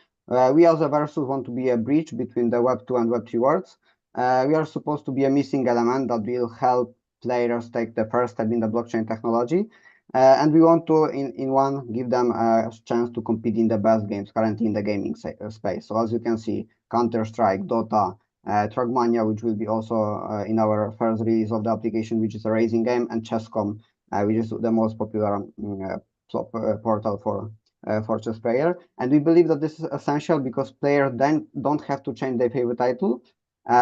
we as a Versus want to be a bridge between the Web 2 and Web 3 worlds. We are supposed to be a missing element that will help players take the first step in the blockchain technology. And we want to, in one, give them a chance to compete in the best games currently in the gaming space. So as you can see, Counter-Strike, Dota, Trackmania, which will be also in our first release of the application, which is a racing game, and Chess.com, which is the most popular portal for chess player. And we believe that this is essential because players then don't have to change their favorite title.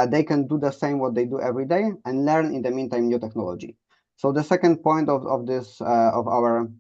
They can do the same what they do every day and learn in the meantime new technology. So the second point of this of our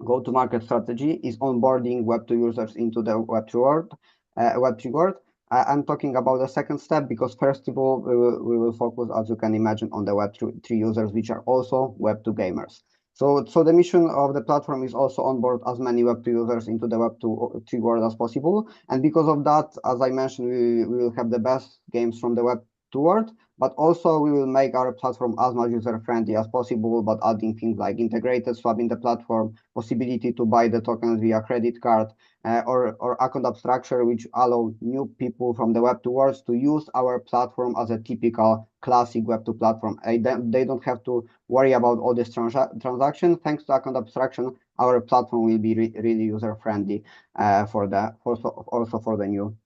go-to-market strategy is onboarding Web2 users into the Web3 world. Web3 world. I'm talking about the second step because first of all, we will focus, as you can imagine, on the Web3 users, which are also Web2 gamers. So the mission of the platform is also onboard as many Web2 users into the Web3 world as possible. And because of that, as I mentioned, we will have the best games from the Web2 world, but also we will make our platform as much user-friendly as possible, but adding things like integrated swap in the platform, possibility to buy the tokens via credit card, or account abstraction, which allow new people from the Web2 world to use our platform as a typical classic Web2 platform. They don't have to worry about all this transaction. Thanks to account abstraction, our platform will be really user-friendly also for the new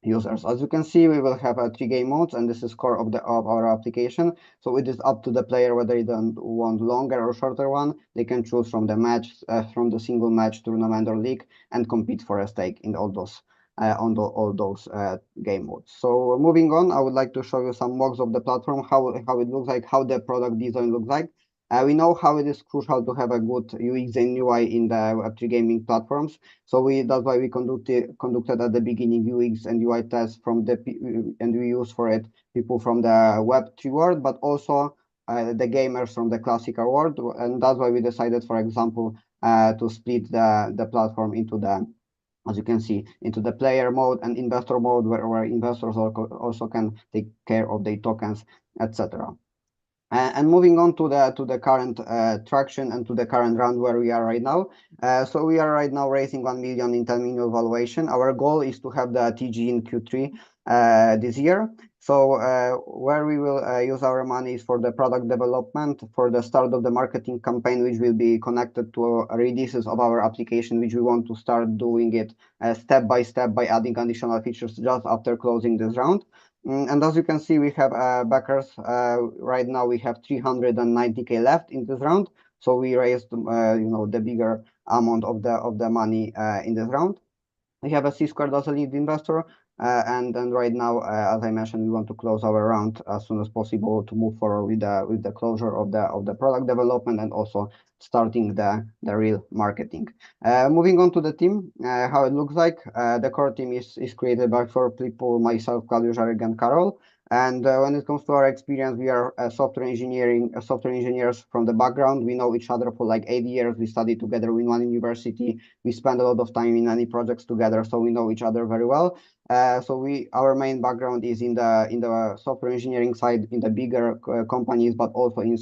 users. As you can see, we will have 3 game modes, and this is core of our application. So it is up to the player whether they don't want longer or shorter one. They can choose from from the single match, tournament, or league, and compete for a stake in all those all those game modes. So moving on, I would like to show you some mocks of the platform, how it looks like, how the product design looks like. We know how it is crucial to have a good UX and UI in the Web3 gaming platforms. So that's why we conducted at the beginning UX and UI tests and we use for it people from the Web3 world, but also the gamers from the classical world. And that's why we decided, for example, to split the platform into as you can see, into the player mode and investor mode, where investors also can take care of their tokens, etc. And moving on to the current traction and to the current round where we are right now. So we are right now raising 1 million in 10 million valuation. Our goal is to have the TG in Q3 this year. So where we will use our money is for the product development, for the start of the marketing campaign, which will be connected to releases of our application, which we want to start doing it step by step by adding additional features just after closing this round. And as you can see, we have backers. Right now, we have 390K left in this round. So we raised, the bigger amount of the money in this round. We have a C-Squared as a lead investor, and then right now, as I mentioned, we want to close our round as soon as possible to move forward with the closure of the product development and also starting the real marketing. Moving on to the team, how it looks like. The core team is created by 4 people: myself, Claudius, Jarek, and Karol. And when it comes to our experience, we are software engineers from the background. We know each other for like 8 years. We studied together in one university. We spend a lot of time in many projects together, so we know each other very well. Our main background is in the software engineering side in the bigger companies, but also in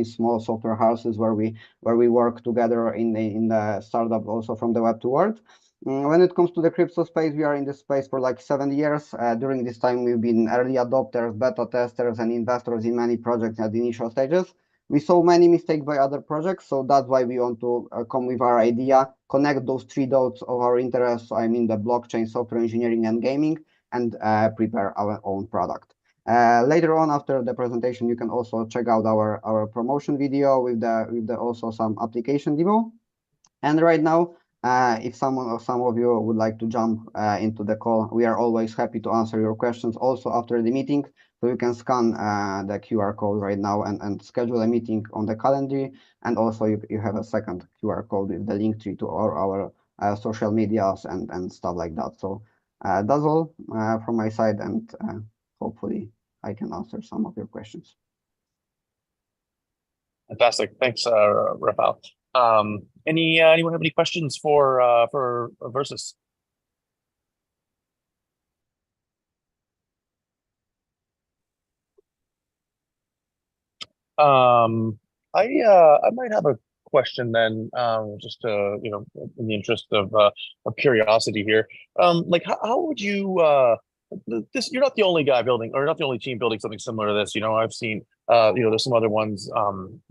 small software houses where we work together in the startup also from the Web2 world. When it comes to the crypto space, we are in this space for like 7 years. During this time, we've been early adopters, beta testers, and investors in many projects at the initial stages. We saw many mistakes by other projects, so that's why we want to come with our idea, connect those 3 dots of our interests, I mean the blockchain, software engineering, and gaming, and prepare our own product. Later on, after the presentation, you can also check out our promotion video with the also some application demo. And right now, if some of you would like to jump into the call, we are always happy to answer your questions also after the meeting. So you can scan the QR code right now and schedule a meeting on the calendar. And also you have a second QR code with the link to all our social medias and stuff like that. So that's all from my side, and hopefully I can answer some of your questions. Fantastic. Thanks, Rafael. Anyone have any questions for Versus? I might have a question then, just in the interest of curiosity here, like how would you this? You're not the only guy building, or not the only team building something similar to this. I've seen there's some other ones. Some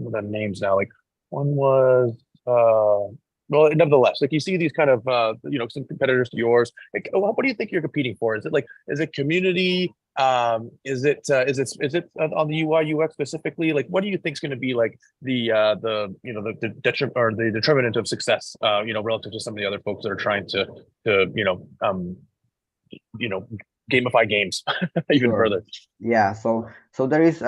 of the names now. Like one was well, nevertheless, like you see these kind of some competitors to yours. Like, what do you think you're competing for? Is it community? Is it on the UI UX specifically? Like, what do you think is going to be like the detriment or the determinant of success? Relative to some of the other folks that are trying to gamify games even Sure. further. Yeah, so there is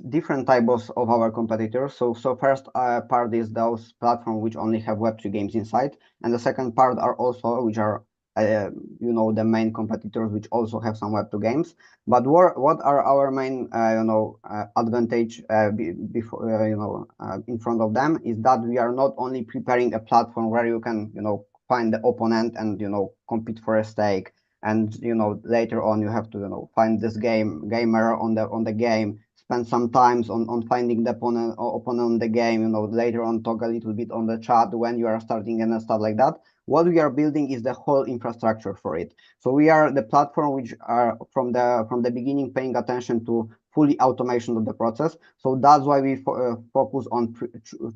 different types of our competitors. So first part is those platforms which only have Web3 games inside, and the second part are also which are the main competitors which also have some Web2 games. But what are our main advantage before in front of them is that we are not only preparing a platform where you can find the opponent and compete for a stake, and later on you have to find this gamer on the game, spend some times on finding the opponent on the game, later on talk a little bit on the chat when you are starting and stuff like that. What we are building is the whole infrastructure for it. So we are the platform which are from the beginning paying attention to fully automation of the process. So that's why we focus on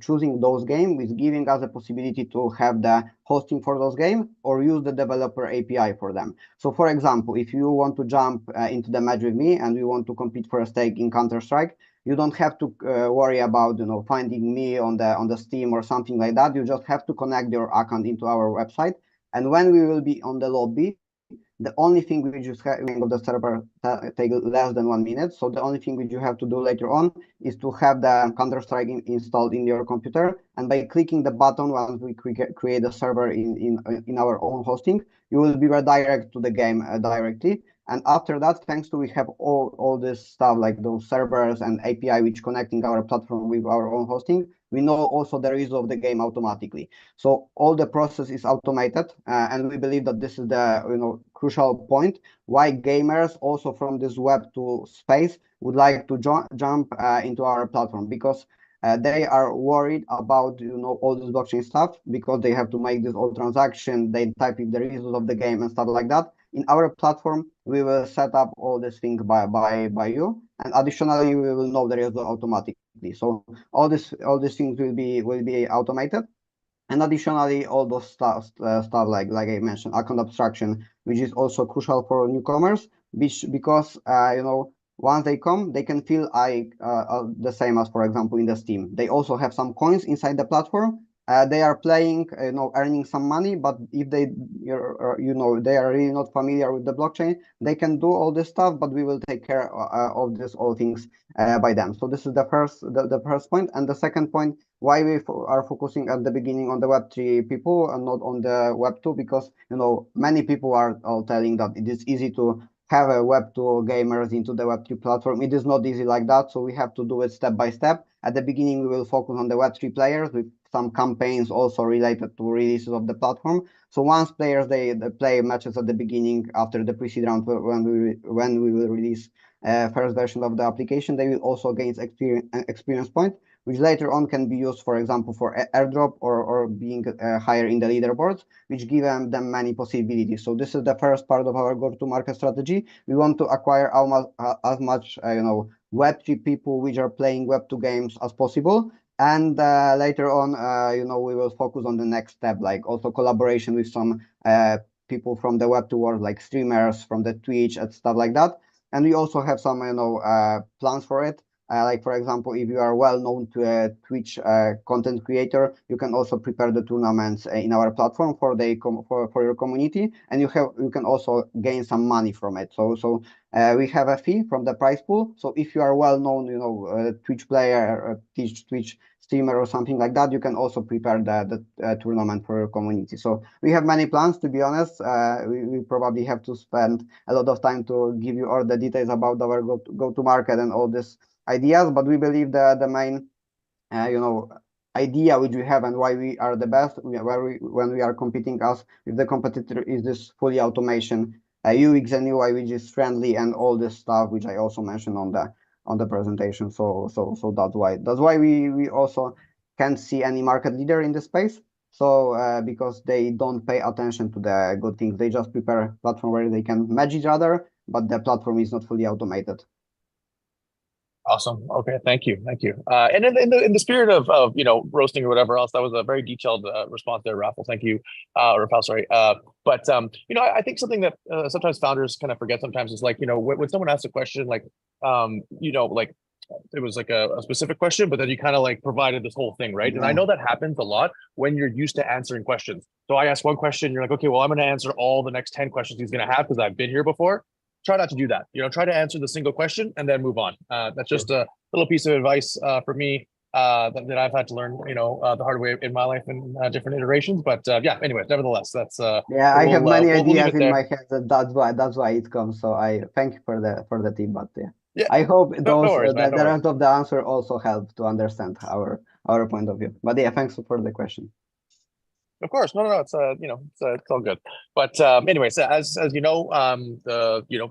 choosing those games, with giving us a possibility to have the hosting for those games or use the developer API for them. So for example, if you want to jump into the match with me and you want to compete for a stake in Counter-Strike, you don't have to worry about finding me on the Steam or something like that. You just have to connect your account into our website, and when we will be on the lobby, the only thing which is having of the server take less than 1 minute. So the only thing which you have to do later on is to have the Counter-Strike installed in your computer, and by clicking the button once we create a server in our own hosting, you will be redirected to the game directly. And after that, thanks to we have all this stuff like those servers and API which connecting our platform with our own hosting, we know also the result of the game automatically. So all the process is automated, and we believe that this is the crucial point why gamers also from this Web2 space would like to jump into our platform, because they are worried about all this blockchain stuff, because they have to make this all transaction, they type in the result of the game and stuff like that. In our platform, we will set up all these things by you, and additionally, we will know the result automatically. So all these things will be automated. And additionally, all those stuff like I mentioned, account abstraction, which is also crucial for newcomers, because once they come, they can feel the same as, for example, in the Steam. They also have some coins inside the platform. They are playing, earning some money, but if they are really not familiar with the blockchain, they can do all this stuff, but we will take care of this all things by them. So this is the first point. And the second point, why we are focusing at the beginning on the Web3 people and not on the Web2, because many people are all telling that it is easy to have a Web2 gamers into the Web3 platform. It is not easy like that, so we have to do it step by step. At the beginning, we will focus on the Web3 players with some campaigns also related to releases of the platform. So once players they play matches at the beginning after the pre-seed round, when we will release first version of the application, they will also gain experience point, which later on can be used, for example, for airdrop or being higher in the leaderboards, which give them many possibilities. So this is the first part of our go-to-market strategy. We want to acquire as much Web3 people which are playing Web2 games as possible. And later on, we will focus on the next step, like also collaboration with some people from the Web2 world, like streamers from the Twitch and stuff like that. And we also have some, plans for it. Like, for example, if you are well known to a Twitch content creator, you can also prepare the tournaments in our platform for your community, and you can also gain some money from it. So we have a fee from the prize pool. So if you are well known, Twitch player, Twitch streamer or something like that, you can also prepare the tournament for your community. So we have many plans, to be honest. We probably have to spend a lot of time to give you all the details about our go-to market and all this ideas, but we believe that the main idea which we have and why we are the best when we are competing us with the competitor is this fully automation UX and UI, which is friendly, and all this stuff which I also mentioned on on the presentation. So that's why we also can't see any market leader in the space. So because they don't pay attention to the good things, they just prepare a platform where they can match each other, but the platform is not fully automated. Awesome. Okay, thank you. And in the spirit of roasting or whatever else, that was a very detailed response there, Rafael. Thank you, Rafael. Sorry. But I think something that sometimes founders kind of forget sometimes is like when someone asks a question like like it was like a specific question, but then you kind of like provided this whole thing, right? Yeah. And I know that happens a lot when you're used to answering questions. So I ask one question, you're like, okay, well I'm going to answer all the next 10 questions he's going to have because I've been here before. Try not to do that. Try to answer the single question and then move on. That's just a little piece of advice for me that I've had to learn, the hard way in my life in different iterations. But anyway, nevertheless, that's yeah. I have many ideas in there. my head. That's why it comes. So I thank you for the tip. But Yeah, I hope no worries, man, the rest of the answer also help to understand our point of view. But yeah, thanks for the question. Of course, no, it's it's all good. But anyways, as you know,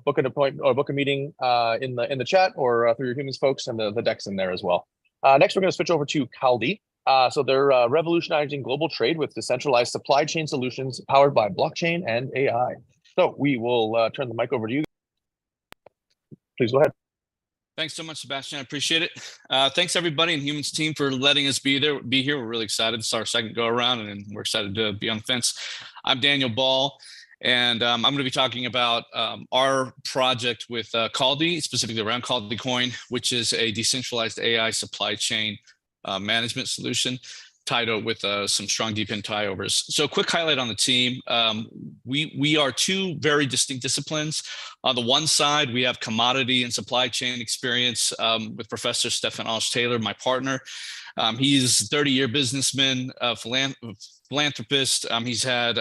book an appointment or book a meeting in the chat or through your humans folks, and the deck's in there as well. Next, we're going to switch over to Kaldi. So they're revolutionizing global trade with decentralized supply chain solutions powered by blockchain and AI. So we will turn the mic over to you. Please go ahead. Thanks so much, Sebastian. I appreciate it. Thanks everybody in Humans team for letting us be here. We're really excited. It's our second go around, and we're excited to be on the fence. I'm Daniel Ball, and I'm going to be talking about our project with Kaldi, specifically around Kaldi Coin, which is a decentralized AI supply chain management solution tied with some strong DePIN tie-overs. So quick highlight on the team. We are two very distinct disciplines. On the one side, we have commodity and supply chain experience with Professor Stefan Alsh-Taylor, my partner. He's a 30-year businessman, philanthropist. He's had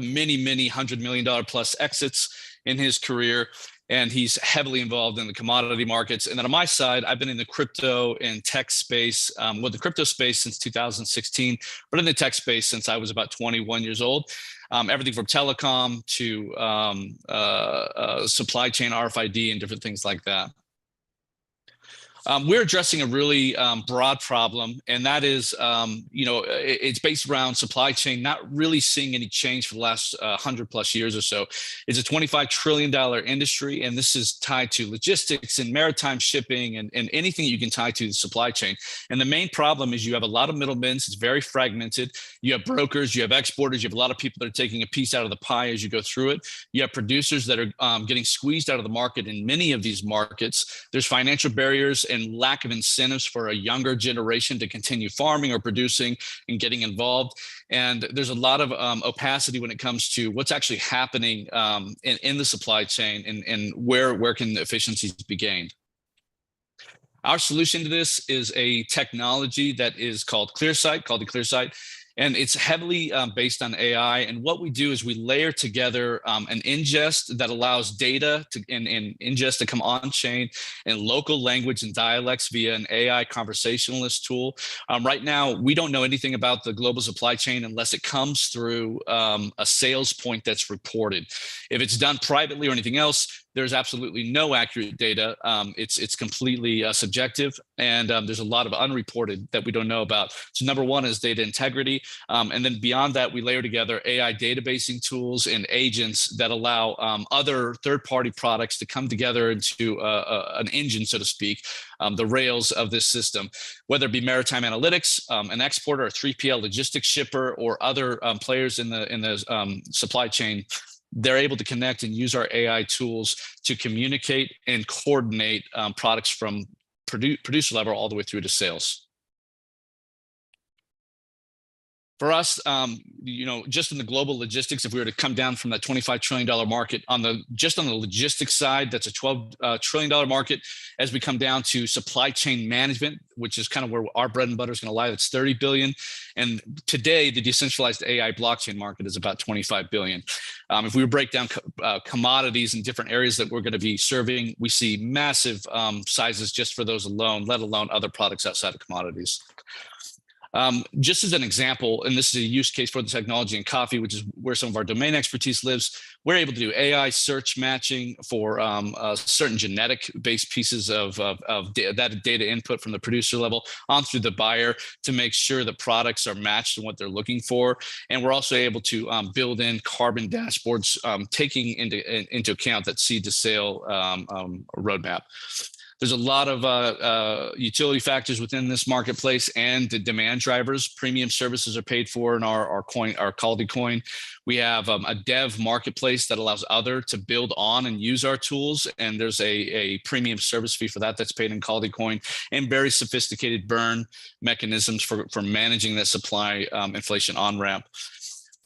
many $100 million plus exits in his career, and he's heavily involved in the commodity markets. And then on my side, I've been in the crypto and tech space, the crypto space since 2016, but in the tech space since I was about 21 years old. Everything from telecom to supply chain RFID and different things like that. We're addressing a really broad problem, and that is, it's based around supply chain, not really seeing any change for the last 100 plus years or so. It's a $25 trillion industry, and this is tied to logistics and maritime shipping and anything you can tie to the supply chain. And the main problem is you have a lot of middlemen. It's very fragmented. You have brokers, you have exporters, you have a lot of people that are taking a piece out of the pie as you go through it. You have producers that are getting squeezed out of the market in many of these markets. There's financial barriers and lack of incentives for a younger generation to continue farming or producing and getting involved. And there's a lot of opacity when it comes to what's actually happening in the supply chain and where can the efficiencies be gained. Our solution to this is a technology that is called the ClearSight. And it's heavily based on AI. And what we do is we layer together an ingest that allows data and ingest to come on chain in local language and dialects via an AI conversationalist tool. Right now, we don't know anything about the global supply chain unless it comes through a sales point that's reported. If it's done privately or anything else, there's absolutely no accurate data. It's completely subjective, and there's a lot of unreported that we don't know about. So number one is data integrity. And then beyond that, we layer together AI databasing tools and agents that allow other third-party products to come together into an engine, so to speak, the rails of this system, whether it be maritime analytics, an exporter, a 3PL logistics shipper, or other players in the supply chain. They're able to connect and use our AI tools to communicate and coordinate products from producer level all the way through to sales. For us, just in the global logistics, if we were to come down from that $25 trillion market just on the logistics side, that's a $12 trillion market. As we come down to supply chain management, which is kind of where our bread and butter is going to lie, that's $30 billion. And today, the decentralized AI blockchain market is about $25 billion. If we break down commodities in different areas that we're going to be serving, we see massive sizes just for those alone, let alone other products outside of commodities. Just as an example, and this is a use case for the technology in coffee, which is where some of our domain expertise lives, we're able to do AI search matching for certain genetic-based pieces of that data input from the producer level on through the buyer to make sure the products are matched to what they're looking for. And we're also able to build in carbon dashboards, taking into account that seed to sale roadmap. There's a lot of utility factors within this marketplace and the demand drivers. Premium services are paid for in our Kaldi coin. We have a dev marketplace that allows other to build on and use our tools. And there's a premium service fee for that that's paid in Kaldi coin, and very sophisticated burn mechanisms for managing that supply inflation on ramp.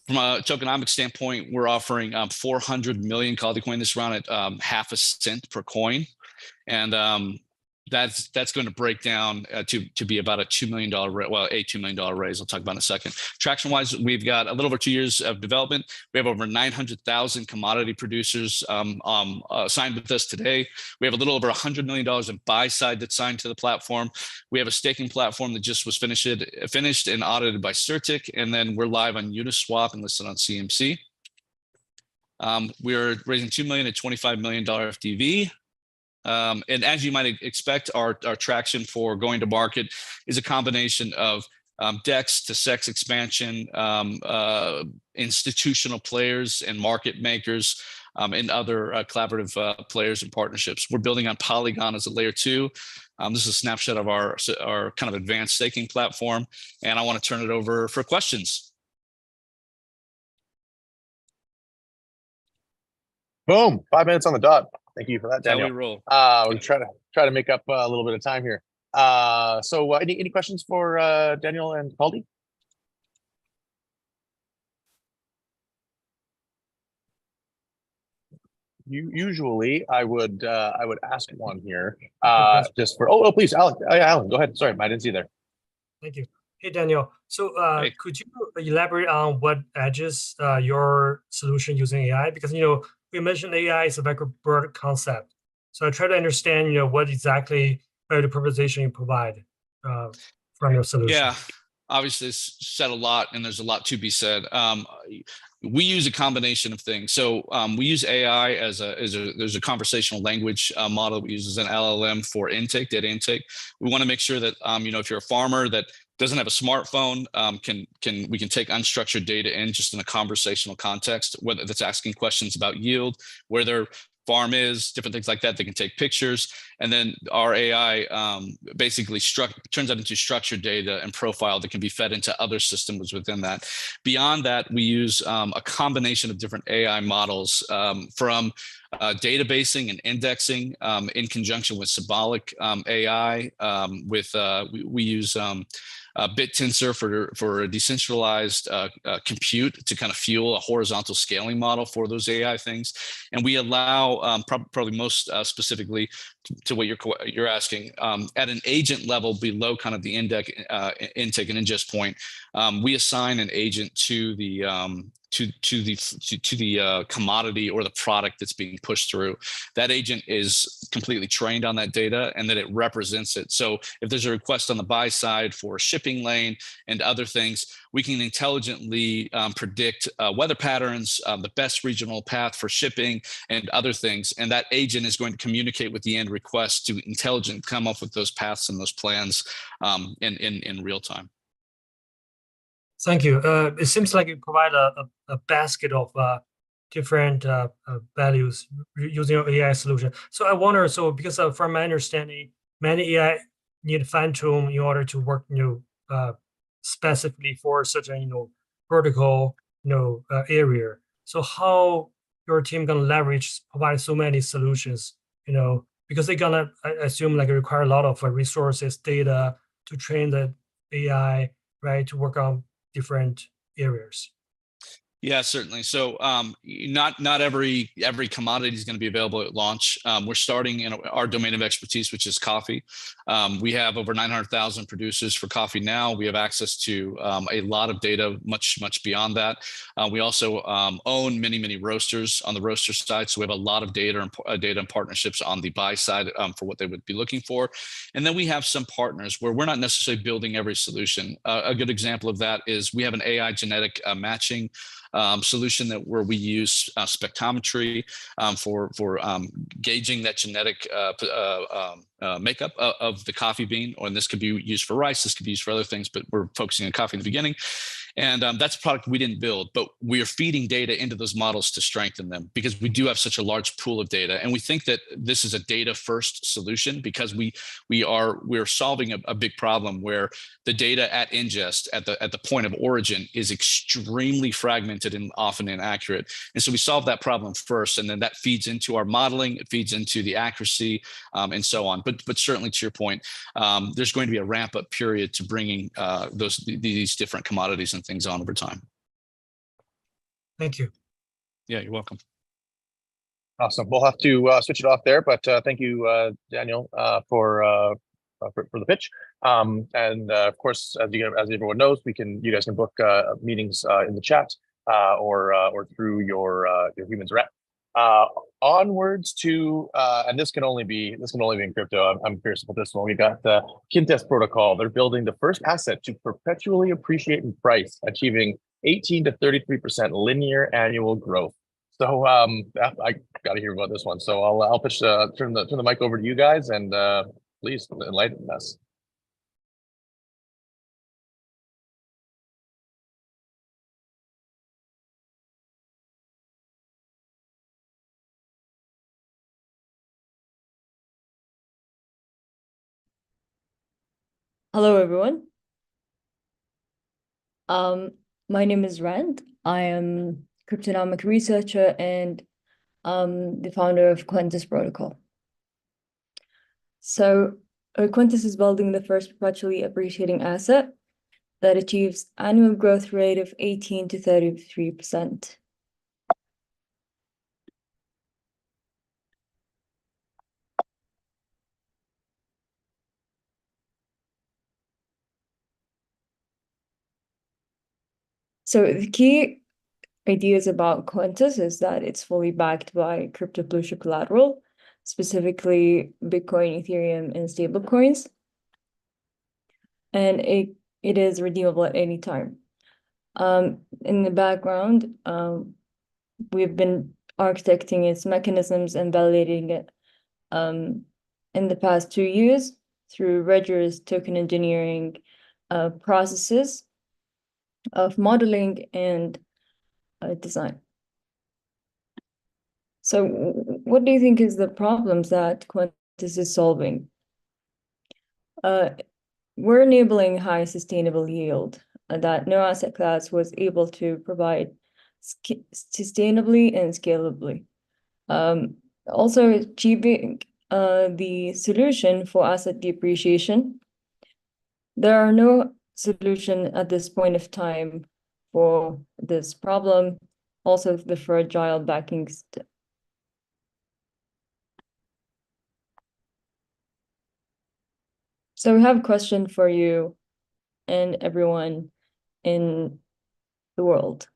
From a tokenomic standpoint, we're offering 400 million Kaldi coin this round at half a cent per coin. And that's going to break down to be about a $2 million, $2 million raise. I'll talk about in a second. Traction wise, we've got a little over 2 years of development. We have over 900,000 commodity producers signed with us today. We have a little over $100 million in buy side that's signed to the platform. We have a staking platform that just was finished and audited by Certic. And then we're live on Uniswap and listed on CMC. We're raising $2 million at $25 million FDV. And as you might expect, our traction for going to market is a combination of DEX to SEX expansion, institutional players and market makers, and other collaborative players and partnerships. We're building on Polygon as a layer 2. This is a snapshot of our kind of advanced staking platform, and I want to turn it over for questions. Boom! 5 minutes on the dot. Thank you for that, Daniel. How we roll. We'll try to make up a little bit of time here. So any questions for Daniel and Kaldi? Usually I would ask one here. Just for please, Alan. Alan, go ahead. Sorry, I didn't see you there. Thank you. Hey, Daniel. So Hey. could you elaborate on what edges your solution using AI? Because we mentioned AI is a very broad concept. So I try to understand what exactly the proposition you provide from your solution. Yeah, obviously it's said a lot, and there's a lot to be said. We use a combination of things. So we use AI there's a conversational language model we use as an LLM for data intake. We want to make sure that if you're a farmer that doesn't have a smartphone, we can take unstructured data in just in a conversational context, whether that's asking questions about yield, where their farm is, different things like that. They can take pictures, and then our AI basically turns that into structured data and profile that can be fed into other systems within that. Beyond that, we use a combination of different AI models from databasing and indexing in conjunction with symbolic AI. We use BitTensor for a decentralized compute to kind of fuel a horizontal scaling model for those AI things. And we allow, probably most specifically to what you're asking, at an agent level below kind of the intake and ingest point, we assign an agent to the commodity or the product that's being pushed through. That agent is completely trained on that data, and then it represents it. So if there's a request on the buy side for a shipping lane and other things, we can intelligently predict weather patterns, the best regional path for shipping, and other things. And that agent is going to communicate with the end request to intelligently come up with those paths and those plans in real time. Thank you. It seems like you provide a basket of different values using your AI solution. So I wonder, because from my understanding, many AI need fine tune in order to work, specifically for such a vertical area. So how your team gonna provide so many solutions? Because they're gonna, I assume, require a lot of resources, data to train the AI, right, to work on different areas. Yeah, certainly. So not every commodity is going to be available at launch. We're starting in our domain of expertise, which is coffee. We have over 900,000 producers for coffee now. We have access to a lot of data, much beyond that. We also own many roasters on the roaster side, so we have a lot of data and partnerships on the buy side for what they would be looking for. And then we have some partners where we're not necessarily building every solution. A good example of that is we have an AI genetic matching solution where we use spectrometry for gauging that genetic makeup of the coffee bean, or this could be used for rice, this could be used for other things, but we're focusing on coffee in the beginning. And that's a product we didn't build, but we are feeding data into those models to strengthen them because we do have such a large pool of data. And we think that this is a data first solution because we're solving a big problem where the data at ingest at the point of origin is extremely fragmented and often inaccurate. And so we solve that problem first, and then that feeds into our modeling, it feeds into the accuracy, and so on. But certainly to your point, there's going to be a ramp up period to bringing these different commodities and things on over time. Thank you. Yeah, you're welcome. Awesome. We'll have to switch it off there, but thank you, Daniel, for the pitch. And of course, as everyone knows, you guys can book meetings in the chat or through your humans rep. Onwards to and this can only be in crypto. I'm curious about this one. We got the Kintes protocol. They're building the first asset to perpetually appreciate in price, achieving 18 to 33% linear annual growth. So I got to hear about this one. So I'll pitch turn the mic over to you guys, and please enlighten us. Hello, everyone. My name is Rand. I am cryptonomic researcher and the founder of Quintus Protocol. So Quintus is building the first perpetually appreciating asset that achieves annual growth rate of 18 to 33%. So the key ideas about Quintus is that it's fully backed by crypto blue chip collateral, specifically Bitcoin, Ethereum, and stablecoins. And it is redeemable at any time. In the background, we've been architecting its mechanisms and validating it in the past 2 years through rigorous token engineering processes of modeling and design. So what do you think is the problems that Quintus is solving? We're enabling high sustainable yield that no asset class was able to provide sustainably and scalably. Also achieving the solution for asset depreciation. There are no solution at this point of time for this problem. Also the fragile backing. So we have a question for you and everyone in the world.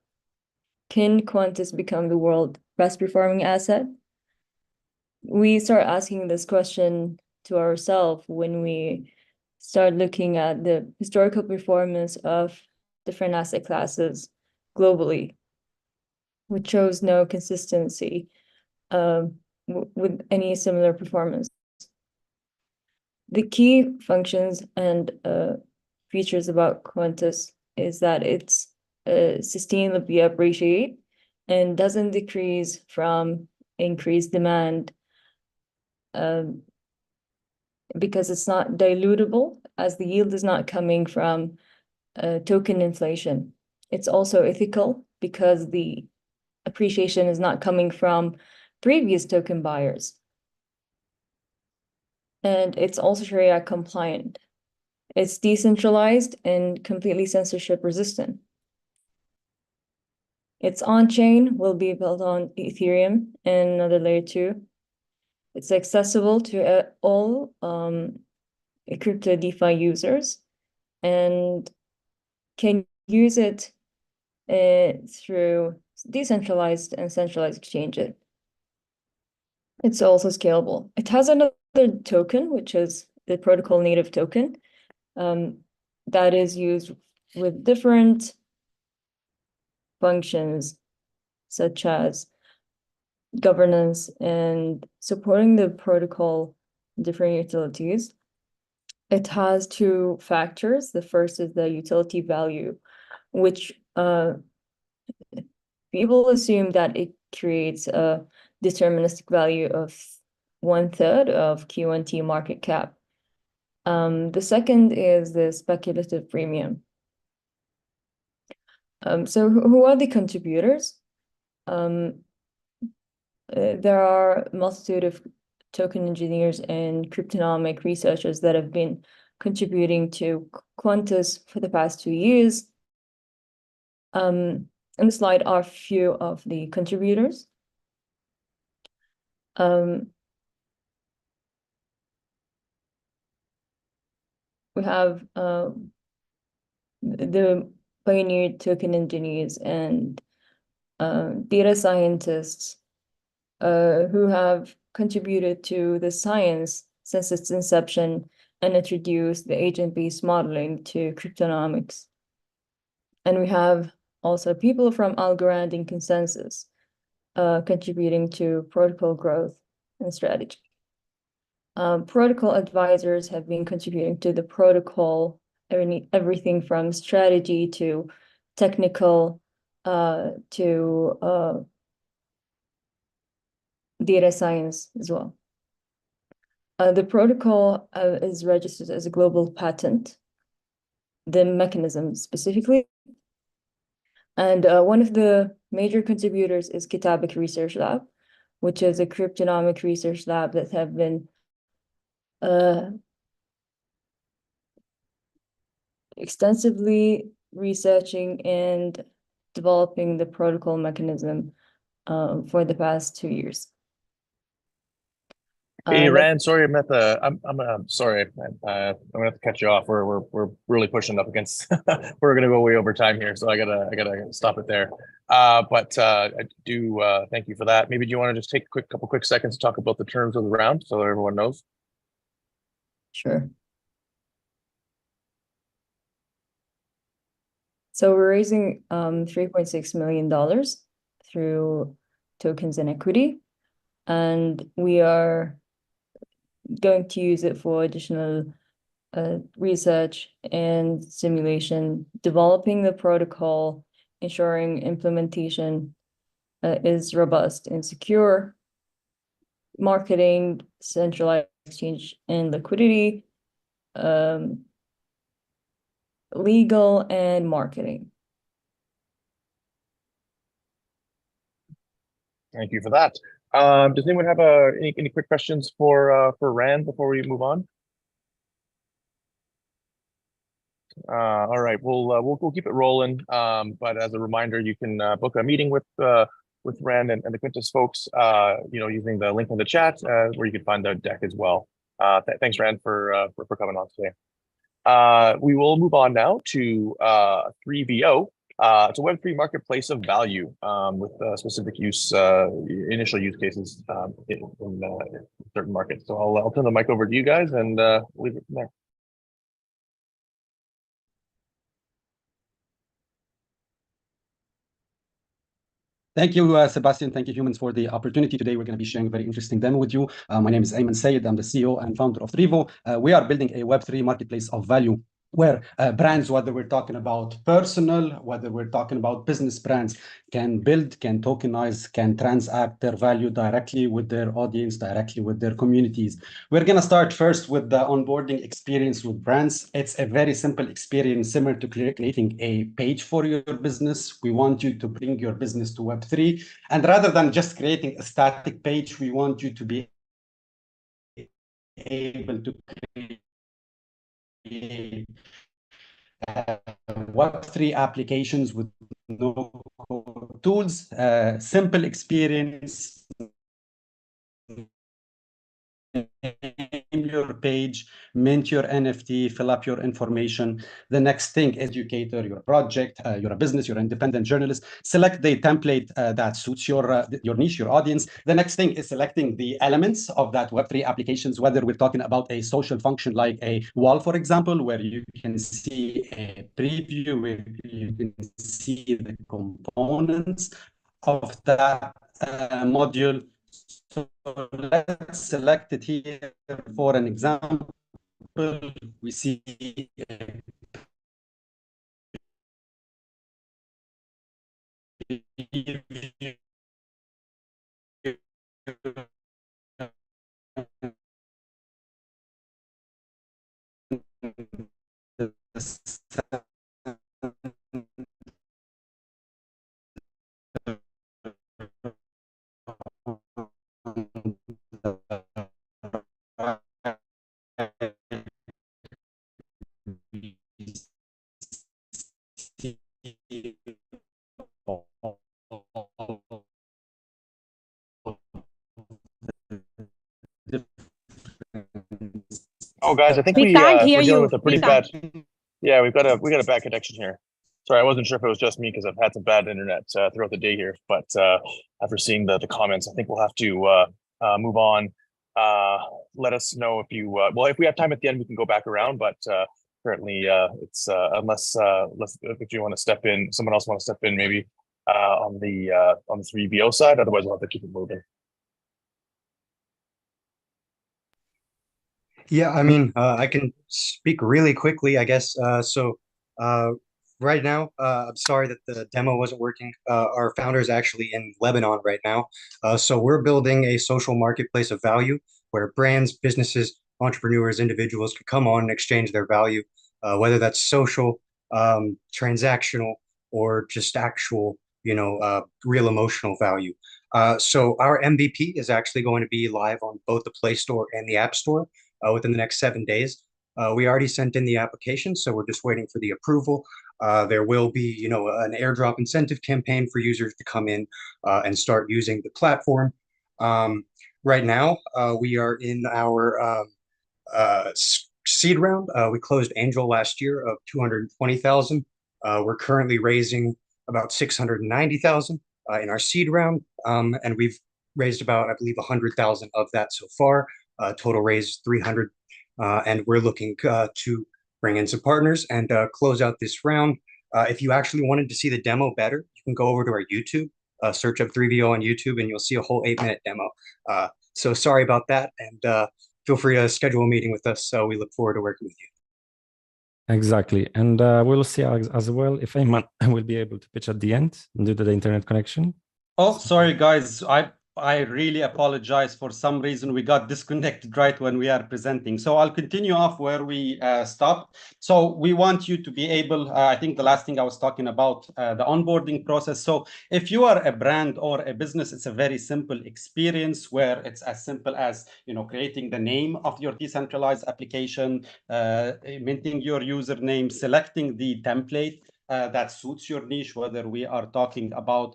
Can Quintus become the world's best performing asset? We start asking this question to ourselves when we start looking at the historical performance of different asset classes globally, which shows no consistency with any similar performance. The key functions and features about Quintus is that it's sustainably appreciate and doesn't decrease from increased demand because it's not dilutable, as the yield is not coming from token inflation. It's also ethical because the appreciation is not coming from previous token buyers. And it's also Sharia compliant. It's decentralized and completely censorship resistant. It's on-chain, will be built on Ethereum and another layer 2. It's accessible to all crypto DeFi users and can use it through decentralized and centralized exchanges. It's also scalable. It has another token, which is the protocol native token, that is used with different functions, such as governance and supporting the protocol different utilities. It has 2 factors. The first is the utility value, which people assume that it creates a deterministic value of 1/3 of Q1T market cap. The second is the speculative premium. So who are the contributors? There are a multitude of token engineers and cryptonomic researchers that have been contributing to Quantus for the past 2 years. In the slide are a few of the contributors. We have the pioneer token engineers and data scientists who have contributed to the science since its inception and introduced the agent-based modeling to cryptonomics. And we have also people from Algorand and Consensus contributing to protocol growth and strategy. Protocol advisors have been contributing to the protocol, everything from strategy to technical to data science as well. The protocol is registered as a global patent, the mechanism specifically. And one of the major contributors is Kitabik Research Lab, which is a cryptonomic research lab that have been extensively researching and developing the protocol mechanism for the past 2 years. Hey, Rand, sorry, I'm sorry. I'm gonna have to cut you off. We're really pushing up against. We're gonna go way over time here, so I gotta stop it there. But I do thank you for that. Maybe do you want to just take a couple quick seconds to talk about the terms of the round so that everyone knows? Sure. So we're raising $3.6 million through tokens and equity, and we are going to use it for additional research and simulation, developing the protocol, ensuring implementation is robust and secure, marketing, centralized exchange and liquidity, legal and marketing. Thank you for that. Does anyone have any quick questions for Rand before we move on? All right, we'll keep it rolling. But as a reminder, you can book a meeting with Rand and the Quintus folks, using the link in the chat, where you can find the deck as well. Thanks, Rand, for coming on today. We will move on now to 3VO. It's a Web3 marketplace of value with specific initial use cases in certain markets. So I'll turn the mic over to you guys and leave it from there. Thank you, Sebastian. Thank you, humans, for the opportunity. Today, we're going to be sharing a very interesting demo with you. My name is Ayman Sayed. I'm the CEO and founder of Trivo. We are building a Web3 marketplace of value where brands, whether we're talking about personal, whether we're talking about business brands, can build, can tokenize, can transact their value directly with their audience, directly with their communities. We're going to start first with the onboarding experience with brands. It's a very simple experience, similar to creating a page for your business. We want you to bring your business to Web3. And rather than just creating a static page, we want you to be able to create Web3 applications with no code tools, simple experience, name your page, mint your NFT, fill up your information. The next thing, educator, your project, you're a business, you're an independent journalist. Select the template that suits your niche, your audience. The next thing is selecting the elements of that Web3 applications, whether we're talking about a social function like a wall, for example, where you can see a preview, where you can see the components of that module. So let's select it here for an example. We see Oh, guys, I think We can't hear we're dealing you. with a pretty bad. Yeah, we got a bad connection here. Sorry, I wasn't sure if it was just me because I've had some bad internet throughout the day here. But after seeing the comments, I think we'll have to move on. Let us know if you well, if we have time at the end, we can go back around. But currently, it's unless if you want to step in, someone else want to step in, maybe on the 3BO side. Otherwise, we'll have to keep it moving. Yeah, I mean, I can speak really quickly, I guess. Right now, I'm sorry that the demo wasn't working. Our founder is actually in Lebanon right now. So we're building a social marketplace of value where brands, businesses, entrepreneurs, individuals can come on and exchange their value, whether that's social, transactional, or just actual, real emotional value. So our MVP is actually going to be live on both the Play Store and the App Store within the next 7 days. We already sent in the application, so we're just waiting for the approval. There will be, an airdrop incentive campaign for users to come in and start using the platform. Right now, we are in our seed round. We closed Angel last year of 220,000. We're currently raising about 690,000 in our seed round, and we've raised about, I believe, 100,000 of that so far. Total raise 300, and we're looking to bring in some partners and close out this round. If you actually wanted to see the demo better, you can go over to our YouTube, search up 3VO on YouTube, and you'll see a whole 8-minute demo. So sorry about that, and feel free to schedule a meeting with us. So we look forward to working with you. Exactly. And we'll see as well if Ayman will be able to pitch at the end due to the internet connection. Oh, sorry, guys. I really apologize. For some reason, we got disconnected right when we are presenting. So I'll continue off where we stopped. So we want you to be able, I think the last thing I was talking about, the onboarding process. So if you are a brand or a business, it's a very simple experience where it's as simple as, creating the name of your decentralized application, minting your username, selecting the template that suits your niche, whether we are talking about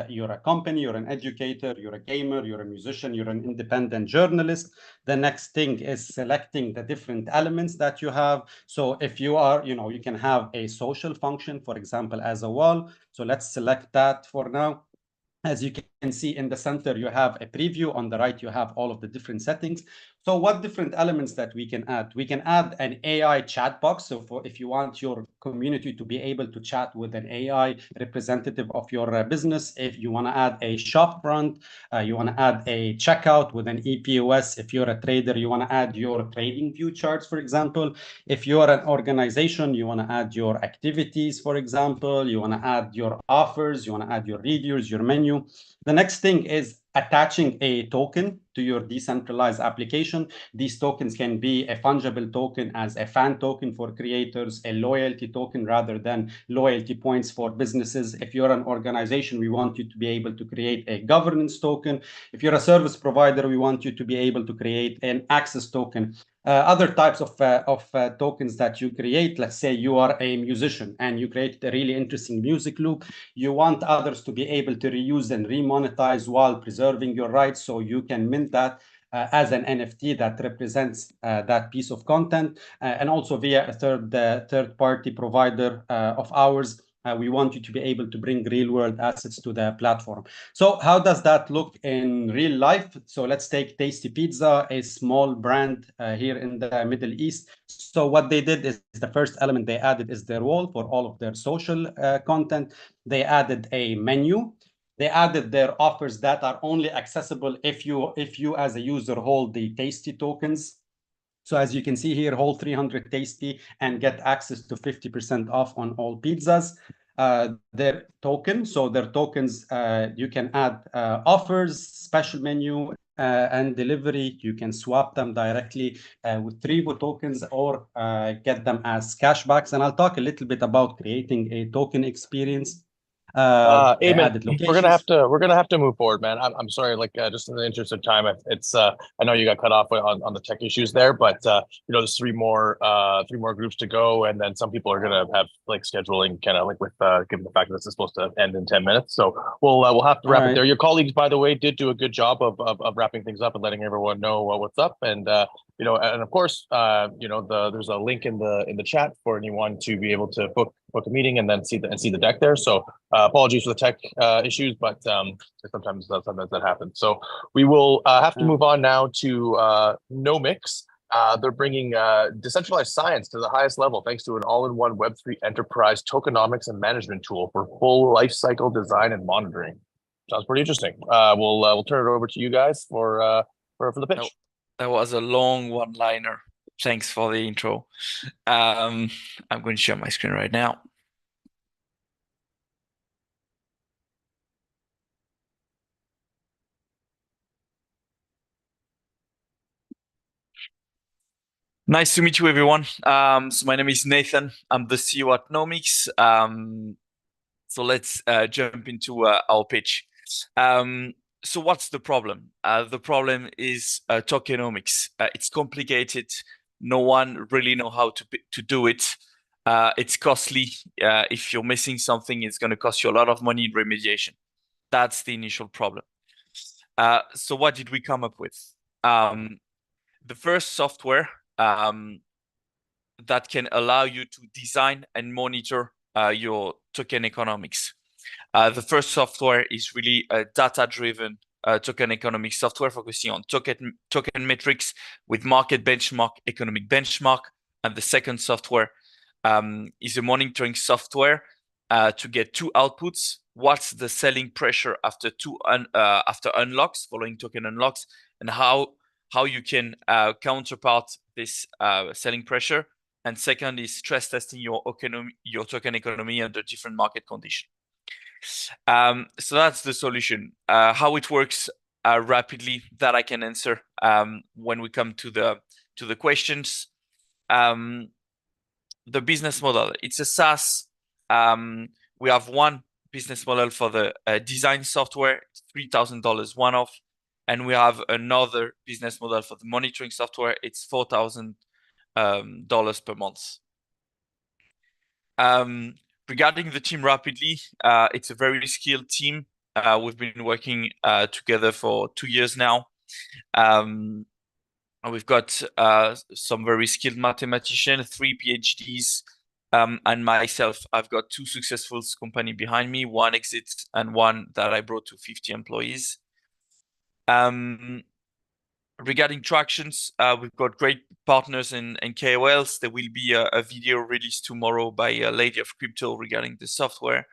you're a company, you're an educator, you're a gamer, you're a musician, you're an independent journalist. The next thing is selecting the different elements that you have. So if you are, you can have a social function, for example, as a wall. So let's select that for now. As you can see in the center, you have a preview. On the right, you have all of the different settings. So what different elements that we can add? We can add an AI chat box. So if you want your community to be able to chat with an AI representative of your business, if you want to add a shop front, you want to add a checkout with an EPOS. If you're a trader, you want to add your trading view charts, for example. If you are an organization, you want to add your activities, for example. You want to add your offers. You want to add your reviews, your menu. The next thing is attaching a token to your decentralized application. These tokens can be a fungible token as a fan token for creators, a loyalty token rather than loyalty points for businesses. If you're an organization, we want you to be able to create a governance token. If you're a service provider, we want you to be able to create an access token. Other types of tokens that you create, let's say you are a musician and you create a really interesting music loop. You want others to be able to reuse and remonetize while preserving your rights, so you can mint that as an NFT that represents that piece of content, and also via a third party provider of ours. We want you to be able to bring real world assets to the platform. So how does that look in real life? So let's take Tasty Pizza, a small brand here in the Middle East. So what they did is the first element they added is their wall for all of their social content. They added a menu. They added their offers that are only accessible if you as a user hold the Tasty tokens. So as you can see here, hold 300 Tasty and get access to 50% off on all pizzas. Their token, so their tokens, you can add offers, special menu, and delivery. You can swap them directly with Trivo tokens or get them as cashbacks. And I'll talk a little bit about creating a token experience. They Eamon, added locations. we're gonna have to move forward, man. I'm sorry, like just in the interest of time, it's I know you got cut off on the tech issues there, but you know, there's three more groups to go, and then some people are gonna have like scheduling kind of like with given the fact that this is supposed to end in 10 minutes, so we'll have to wrap it there. Your colleagues, by the way, did do a good job of wrapping things up and letting everyone know what's up, and you know, and of course, you know, there's a link in the chat for anyone to be able to book a meeting and then see the deck there. So apologies for the tech issues, but sometimes that happens. So we will have to move on now to Nomics. They're bringing decentralized science to the highest level thanks to an all-in-one Web3 enterprise tokenomics and management tool for full life cycle design and monitoring. Sounds pretty interesting. We'll turn it over to you guys for the pitch. That was a long one-liner. Thanks for the intro. I'm going to share my screen right now. Nice to meet you, everyone. So my name is Nathan. I'm the CEO at Nomics. So let's jump into our pitch. So what's the problem? The problem is tokenomics. It's complicated. No one really know how to do it. It's costly. If you're missing something, it's going to cost you a lot of money in remediation. That's the initial problem. So what did we come up with? The first software that can allow you to design and monitor your token economics. The first software is really a data-driven token economic software focusing on token metrics with market benchmark, economic benchmark. And the second software is a monitoring software to get two outputs. What's the selling pressure after after unlocks, following token unlocks, and how you can counterpart this selling pressure. And second is stress testing your token economy under different market conditions. So that's the solution. How it works rapidly, that I can answer when we come to the questions. The business model, it's a SaaS. We have one business model for the design software, $3,000 one-off. And we have another business model for the monitoring software. It's $4,000 per month. Regarding the team rapidly, it's a very skilled team. We've been working together for 2 years now. We've got some very skilled mathematicians, 3 PhDs, and myself. I've got 2 successful companies behind me, 1 exit and 1 that I brought to 50 employees. Regarding tractions, we've got great partners and KOLs. There will be a video released tomorrow by a lady of crypto regarding the software.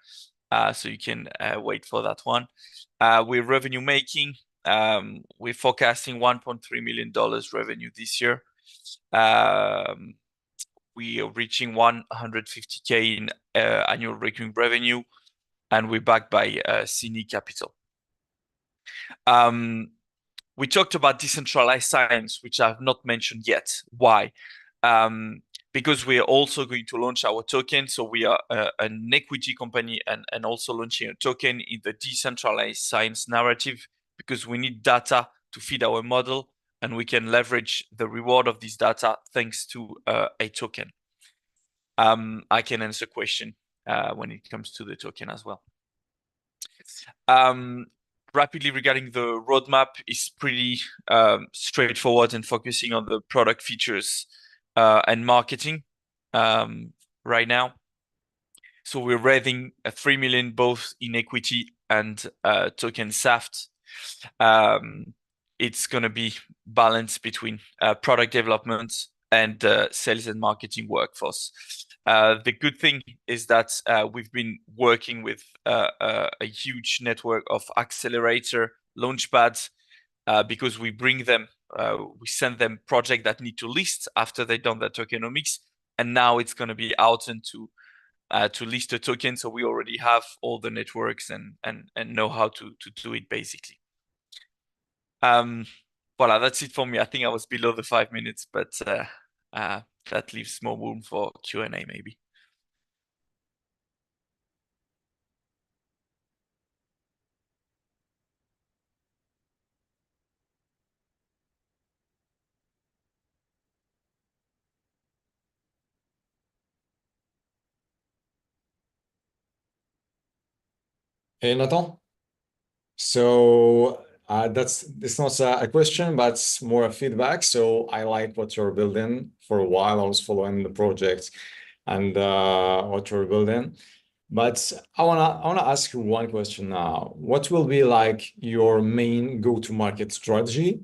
So you can wait for that one. We're revenue making. We're forecasting $1.3 million revenue this year. We are reaching 150K in annual recurring revenue, and we're backed by Cine Capital. We talked about decentralized science, which I've not mentioned yet. Why? Because we are also going to launch our token. So we are an equity company and also launching a token in the decentralized science narrative because we need data to feed our model. and we can leverage the reward of this data thanks to a token. I can answer question when it comes to the token as well. Rapidly regarding the roadmap is pretty straightforward and focusing on the product features and marketing right now. So we're raising 3 million both in equity and token SAFT. It's going to be balanced between product development and sales and marketing workforce. The good thing is that we've been working with a huge network of accelerator launchpads because we bring them, we send them projects that need to list after they've done their tokenomics, and now it's going to be out and to list a token. So we already have all the networks and know how to do it basically. Voilà, that's it for me. I think I was below the 5 minutes, but that leaves more room for Q&A maybe. Hey, Nathan. So it's not a question, but it's more a feedback. So I like what you're building. For a while, I was following the project and what you're building. But I wanna ask you one question now. What will be like your main go-to-market strategy?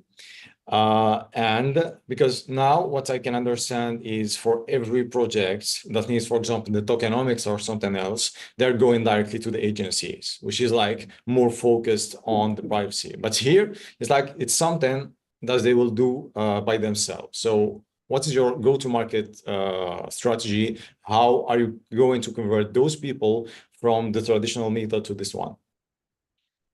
And because now what I can understand is for every project that needs, for example, the tokenomics or something else, they're going directly to the agencies, which is like more focused on the privacy. But here it's like it's something that they will do by themselves. So what is your go-to-market strategy? How are you going to convert those people from the traditional method to this one?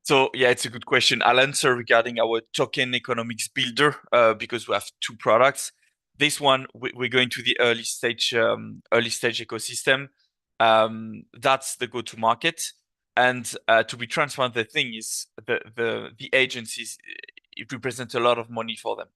So yeah, it's a good question. I'll answer regarding our token economics builder because we have two products. This one, we're going to the early stage ecosystem. That's the go-to-market. And to be transparent, the thing is the agencies, it represents a lot of money for them.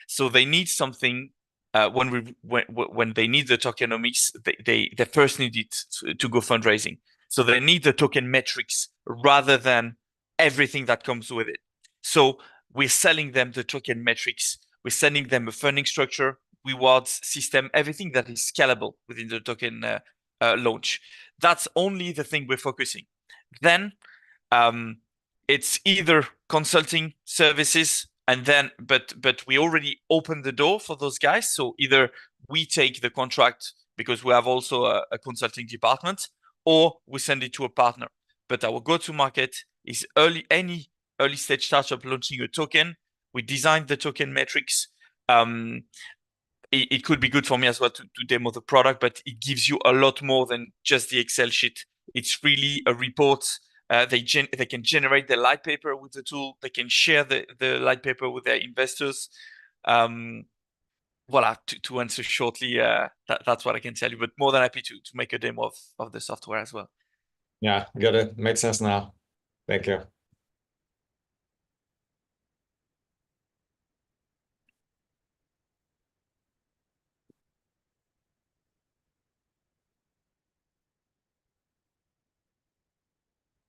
So they need something when they need the tokenomics, they first need it to go fundraising. So they need the token metrics rather than everything that comes with it. So we're selling them the token metrics. We're sending them a funding structure, rewards system, everything that is scalable within the token launch. That's only the thing we're focusing. Then it's either consulting services and then, but we already opened the door for those guys. So either we take the contract because we have also a consulting department, or we send it to a partner. But our go-to-market is any early stage startup launching a token. We designed the token metrics. It could be good for me as well to demo the product, but it gives you a lot more than just the Excel sheet. It's really a report. They can generate the light paper with the tool. They can share the light paper with their investors. Voilà, to answer shortly, that's what I can tell you, but more than happy to make a demo of the software as well. Yeah, got it. Makes sense now. Thank you.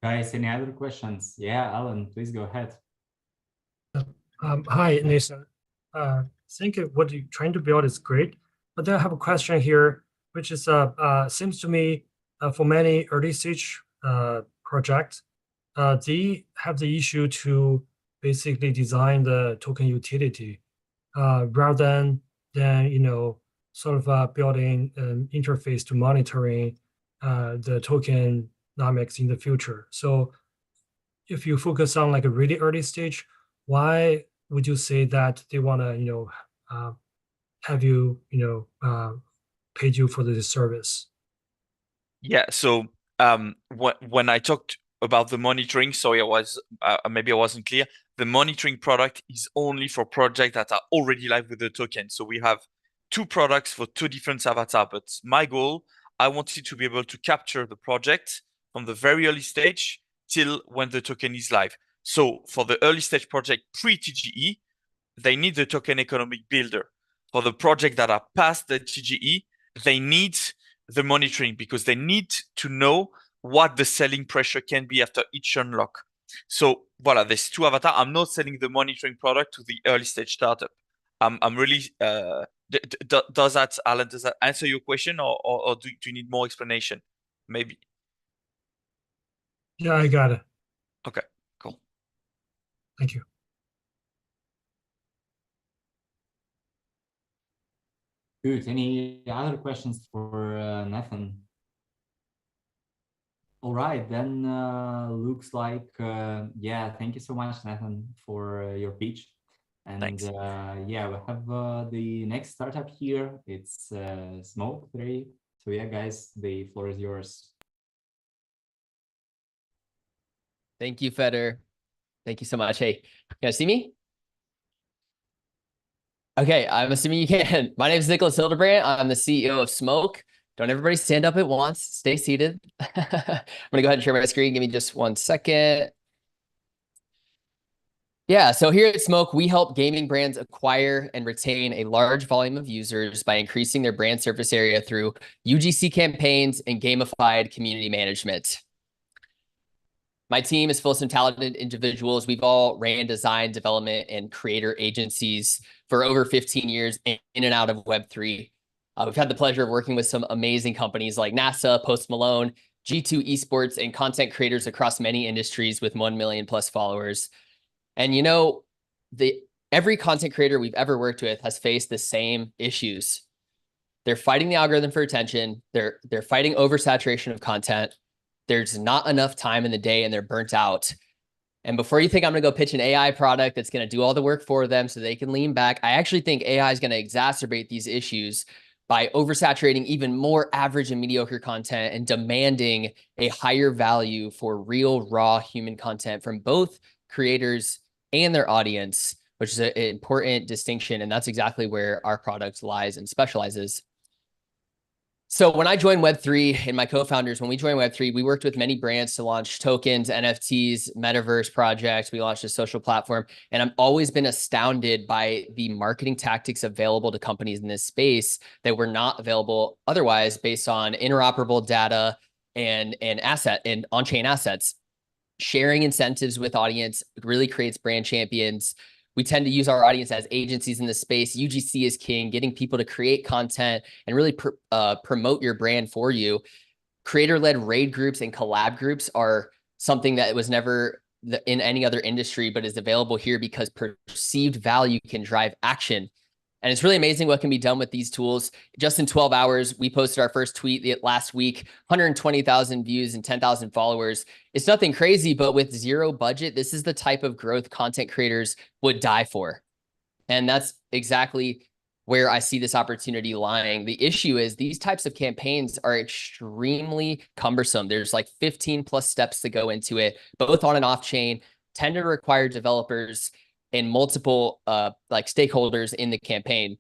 Guys, any other questions? Yeah, Alan, please go ahead. Hi, Nathan. I think what you're trying to build is great, but then I have a question here, which is seems to me for many early stage projects, they have the issue to basically design the token utility rather than sort of building an interface to monitoring the tokenomics in the future. So if you focus on like a really early stage, why would you say that they want to have you paid you for this service? Yeah, so when I talked about the monitoring, sorry, maybe I wasn't clear. The monitoring product is only for projects that are already live with the token. So we have two products for two different avatars. But my goal, I wanted to be able to capture the project from the very early stage till when the token is live. So for the early stage project pre-TGE, they need the token economic builder. For the projects that are past the TGE, they need the monitoring because they need to know what the selling pressure can be after each unlock. So voila, there's two avatars. I'm not selling the monitoring product to the early stage startup. I'm really, does that, Alan, does that answer your question, or do you need more explanation? Maybe. Yeah, I got it. Okay, cool. Thank you. Good. Any other questions for Nathan? All right, then looks like, yeah, thank you so much, Nathan, for your pitch. And yeah, we have the next startup here. It's Smoke3. So yeah, guys, the floor is yours. Thank you, Feder. Thank you so much. Hey, you guys see me? Okay, I'm assuming you can. My name is Nicholas Hildebrand. I'm the CEO of Smoke. Don't everybody stand up at once. Stay seated. I'm gonna go ahead and share my screen. Give me just 1 second. Yeah, so here at Smoke, we help gaming brands acquire and retain a large volume of users by increasing their brand surface area through UGC campaigns and gamified community management. My team is full of some talented individuals. We've all ran design, development, and creator agencies for over 15 years in and out of Web3. We've had the pleasure of working with some amazing companies like NASA, Post Malone, G2 Esports, and content creators across many industries with 1 million plus followers. And you know, every content creator we've ever worked with has faced the same issues. They're fighting the algorithm for attention. They're fighting oversaturation of content. There's not enough time in the day and they're burnt out. And before you think I'm going to go pitch an AI product that's going to do all the work for them so they can lean back, I actually think AI is going to exacerbate these issues by oversaturating even more average and mediocre content and demanding a higher value for real, raw human content from both creators and their audience, which is an important distinction. And that's exactly where our product lies and specializes. So when I joined Web3 and my co-founders, when we joined Web3, we worked with many brands to launch tokens, NFTs, metaverse projects. We launched a social platform, and I've always been astounded by the marketing tactics available to companies in this space that were not available otherwise based on interoperable data and on-chain assets. Sharing incentives with audience really creates brand champions. We tend to use our audience as agencies in this space. UGC is king, getting people to create content and really promote your brand for you. Creator-led raid groups and collab groups are something that was never in any other industry, but is available here because perceived value can drive action. And it's really amazing what can be done with these tools. Just in 12 hours, we posted our first tweet last week, 120,000 views and 10,000 followers. It's nothing crazy, but with zero budget, this is the type of growth content creators would die for. And that's exactly where I see this opportunity lying. The issue is these types of campaigns are extremely cumbersome. There's like 15 plus steps to go into it, both on and off chain, tend to require developers and multiple like stakeholders in the campaign.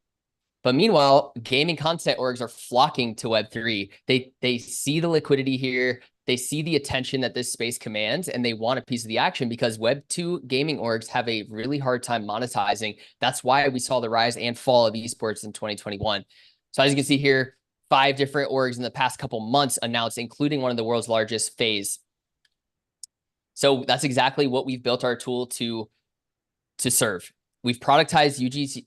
But meanwhile, gaming content orgs are flocking to Web3. They see the liquidity here. They see the attention that this space commands, and they want a piece of the action because Web2 gaming orgs have a really hard time monetizing. That's why we saw the rise and fall of esports in 2021. So as you can see here, 5 different orgs in the past couple months announced, including one of the world's largest, FaZe. So that's exactly what we've built our tool to serve. We've productized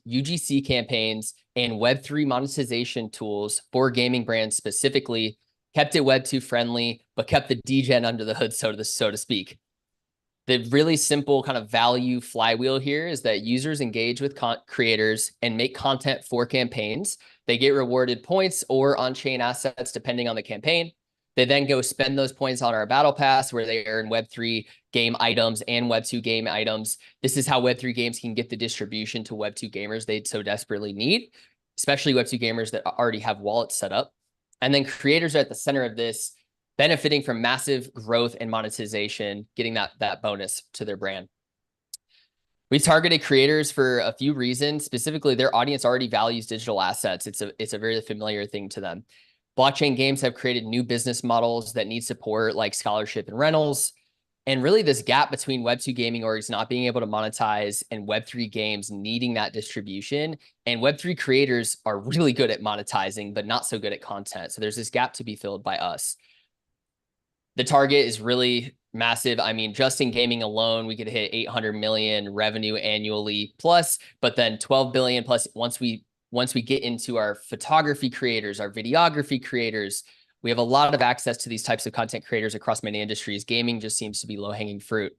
UGC campaigns and Web3 monetization tools for gaming brands specifically, kept it Web2 friendly, but kept the degen under the hood, so to speak. The really simple kind of value flywheel here is that users engage with creators and make content for campaigns. They get rewarded points or on-chain assets depending on the campaign. They then go spend those points on our battle pass where they earn Web3 game items and Web2 game items. This is how Web3 games can get the distribution to Web2 gamers they so desperately need, especially Web2 gamers that already have wallets set up. And then creators are at the center of this, benefiting from massive growth and monetization, getting that bonus to their brand. We targeted creators for a few reasons. Specifically, their audience already values digital assets. It's a very familiar thing to them. Blockchain games have created new business models that need support, like scholarship and rentals. And really this gap between Web2 gaming orgs not being able to monetize and Web3 games needing that distribution, and Web3 creators are really good at monetizing, but not so good at content. So there's this gap to be filled by us. The target is really massive. I mean, just in gaming alone, we could hit 800 million revenue annually plus, but then 12 billion plus once we get into our photography creators, our videography creators. We have a lot of access to these types of content creators across many industries. Gaming just seems to be low-hanging fruit.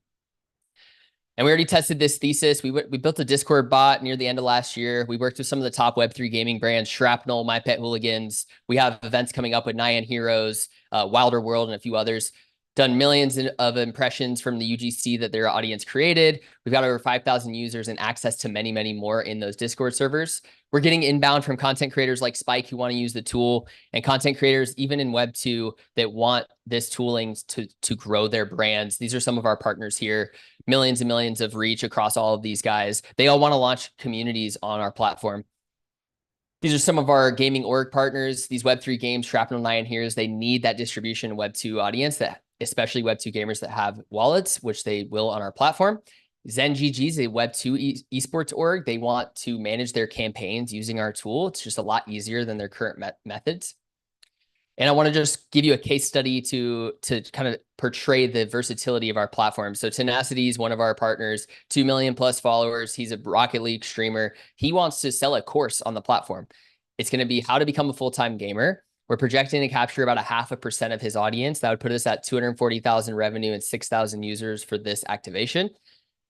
And we already tested this thesis. We built a Discord bot near the end of last year. We worked with some of the top Web3 gaming brands, Shrapnel, My Pet Hooligans. We have events coming up with Nyan Heroes, Wilder World, and a few others. Done millions of impressions from the UGC that their audience created. We've got over 5,000 users and access to many, many more in those Discord servers. We're getting inbound from content creators like Spike who want to use the tool, and content creators even in Web2 that want this tooling to grow their brands. These are some of our partners here. Millions and millions of reach across all of these guys. They all want to launch communities on our platform. These are some of our gaming org partners. These Web3 games, Shrapnel, Nyan Heroes, they need that distribution Web2 audience, that especially Web2 gamers that have wallets, which they will on our platform. ZenGG is a Web2 esports org. They want to manage their campaigns using our tool. It's just a lot easier than their current methods. And I want to just give you a case study to kind of portray the versatility of our platform. So Tenacity is one of our partners, 2 million plus followers. He's a Rocket League streamer. He wants to sell a course on the platform. It's going to be how to become a full-time gamer. We're projecting to capture about 0.5% of his audience. That would put us at 240,000 revenue and 6,000 users for this activation.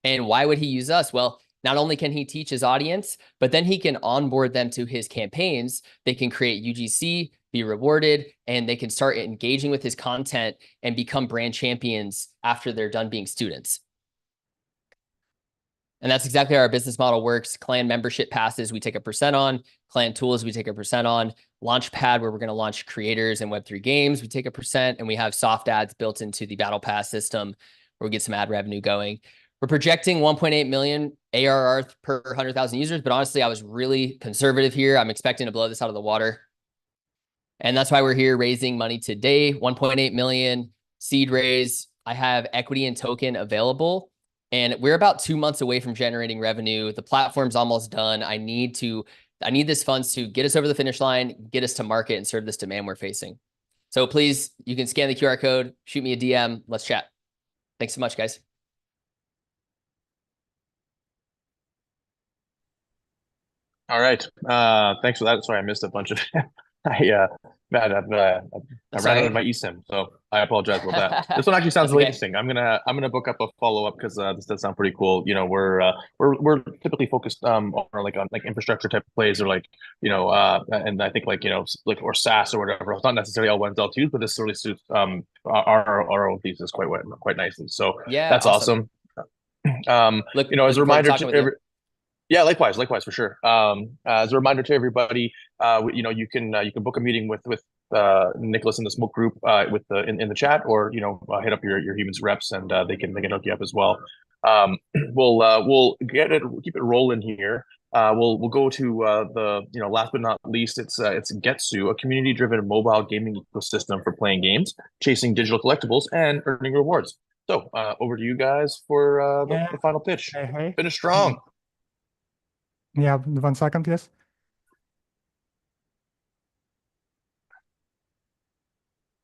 And why would he use us? Well, not only can he teach his audience, but then he can onboard them to his campaigns. They can create UGC, be rewarded, and they can start engaging with his content and become brand champions after they're done being students. And that's exactly how our business model works. Clan membership passes, we take 1% on. Clan tools, we take 1% on. Launchpad, where we're going to launch creators and Web3 games, we take 1%. And we have soft ads built into the Battle Pass system where we get some ad revenue going. We're projecting 1.8 million ARR per 100,000 users, but honestly, I was really conservative here. I'm expecting to blow this out of the water. And that's why we're here raising money today, 1.8 million seed raise. I have equity and token available, and we're about 2 months away from generating revenue. The platform's almost done. I need this funds to get us over the finish line, get us to market and serve this demand we're facing. So please, you can scan the QR code, shoot me a DM, let's chat. Thanks so much, guys. All right. Thanks for that. Sorry, I missed a bunch of I ran out of my eSIM, so I apologize about that. This one actually sounds really interesting. I'm gonna book up a follow-up because this does sound pretty cool. You know, we're typically focused on infrastructure type of plays, or and I think or SaaS or whatever. It's not necessarily L1s, L2s, but this really suits our own thesis quite nicely. So yeah, that's awesome. Look, as a reminder to yeah, likewise, for sure. As a reminder to everybody, you can book a meeting with Nicholas in the smoke group in the chat, or hit up your humans reps, and they can hook you up as well. We'll keep it rolling here. We'll go to the last but not least. It's Getsu, a community-driven mobile gaming ecosystem for playing games, chasing digital collectibles, and earning rewards. So over to you guys for the final pitch. Hey. Finish strong. Yeah, 1 second, please.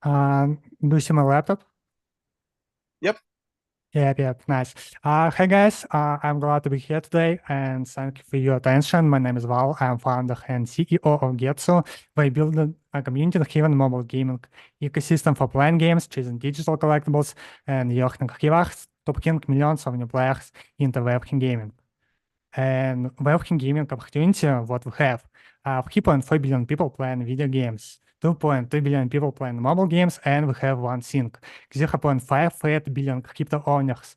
Do you see my laptop? Yep. Yep, nice. Hey guys, I'm glad to be here today, and thank you for your attention. My name is Val. I'm founder and CEO of Getsu. We build a community-driven mobile gaming ecosystem for playing games, chasing digital collectibles, and earning rewards to bring millions of new players into webcam gaming. And webcam gaming opportunity, what we have, 3.4 billion people playing video games, 2.2 billion people playing mobile games, and we have one thing, 0.58 billion crypto owners.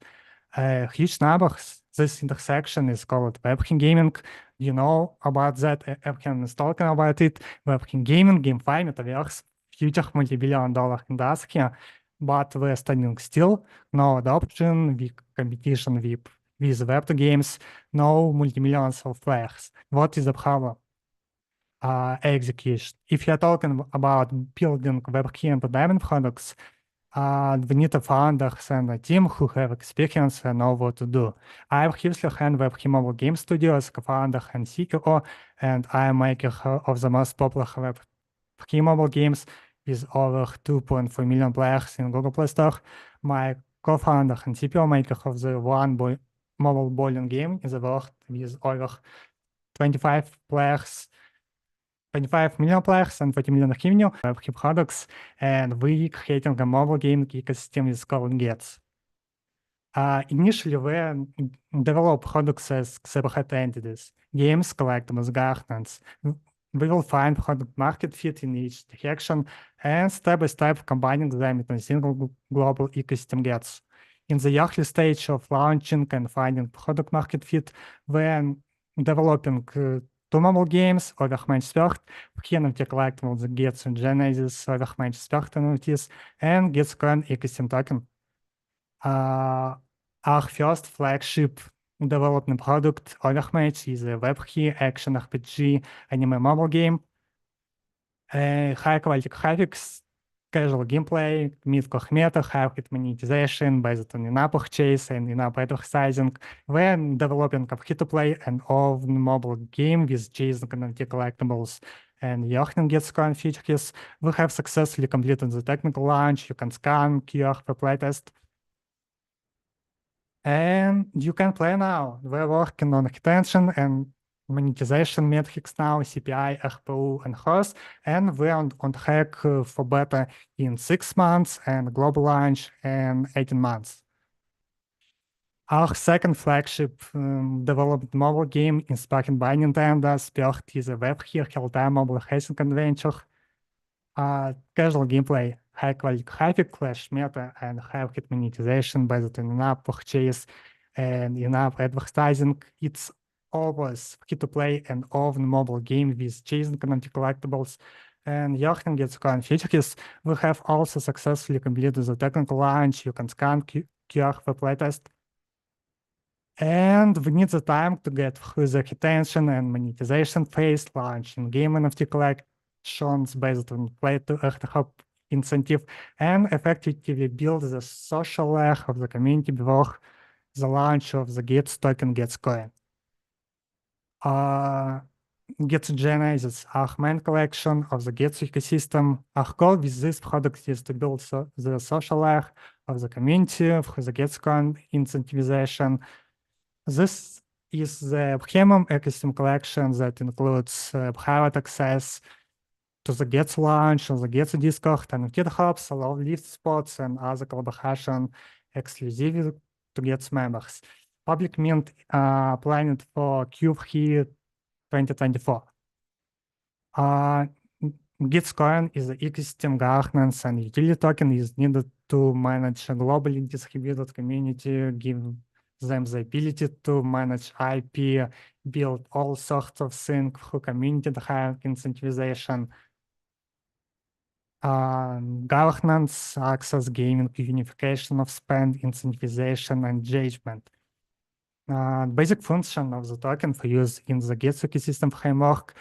Huge numbers. This intersection is called webcam gaming. You know about that, everyone is talking about it. Webcam gaming, GameFi, Metaverse, future multi-billion-dollar industry, but we're standing still. No adoption, weak competition with Web2 games, no multi-millions of players. What is the problem? Execution. If you're talking about building webcam entertainment products, We need a founders and a team who have experience and know what to do. I'm previously had Web3 Mobile Game Studio as co-founder and CEO, and I am maker of the most popular Web3 mobile games with over 2.4 million players in Google Play Store. My co-founder and CPO maker of the mobile bowling game in the world with over 25 players, 25 million players and 40 million revenue, Web3 products, and we creating a mobile game ecosystem with Golden Gates. Initially, we develop products as separate entities, games, collectibles, garments. We will find product market fit in each direction and step by step combining them into a single global ecosystem gets. In the early stage of launching and finding product market fit, when developing two mobile games, Overmatch Third, NFT collectibles Gets and Genesis, Overmatch Third NFTs, and Gets Coin ecosystem token. Our first flagship development product, Overmatch, is a Web3 action RPG anime mobile game. High quality graphics, casual gameplay, mid-core meta, hybrid monetization based on in-app purchase and in-app advertising. When developing a free-to-play and own mobile game with chasing NFT collectibles and earning Gets Coin features, we have successfully completed the technical launch. You can scan QR for playtest. And you can play now. We're working on retention and monetization metrics now, CPI, RPU, and HOS, and we're on track for beta in 6 months and global launch in 18 months. Our second flagship developed mobile game inspired by Nintendo, Spirit, is a Web3 real-time mobile racing adventure. Casual gameplay, high-quality graphic, flash meta, and hybrid monetization based on in-app purchase and in-app advertising. It's always free-to-play and own mobile game with chasing NFT collectibles and earning Gets Coin features. We have also successfully completed the technical launch. You can scan QR for playtest. And we need the time to get through the retention and monetization phase, launch in-game NFT collections based on play-to-earn incentive, and effectively build the social layer of the community before the launch of the Gets token, Gets Coin. Gets Genesis, our main collection of the Gets ecosystem. Our goal with this product is to build the social layer of the community for the Gets Coin incentivization. This is the premium ecosystem collection that includes private access to the Gets launch, the Gets Discord, and GitHubs, allow lift spots, and other collaboration exclusive to Gets members. Public mint planned for Q3 2024. Gets Coin is the ecosystem governance and utility token is needed to manage a globally distributed community, give them the ability to manage IP, build all sorts of things through community-driven incentivization, governance, access, gaming, unification of spend, incentivization, and engagement. Basic function of the token for use in the Gets ecosystem framework.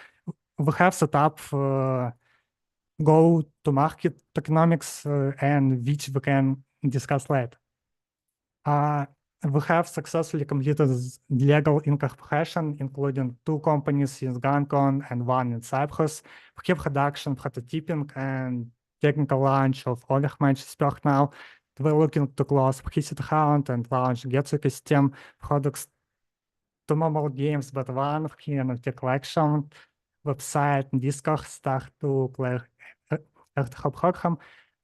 We have set up go-to-market economics and which we can discuss later. We have successfully completed legal incorporation, including 2 companies in Gancon and 1 in Cyprus. Pre-production, prototyping, and technical launch of Overmatch Third now. We're looking to close pre-seed round and launch Gets ecosystem products, 2 mobile games, but 1 free NFT collection, website, and Discord, start to play program,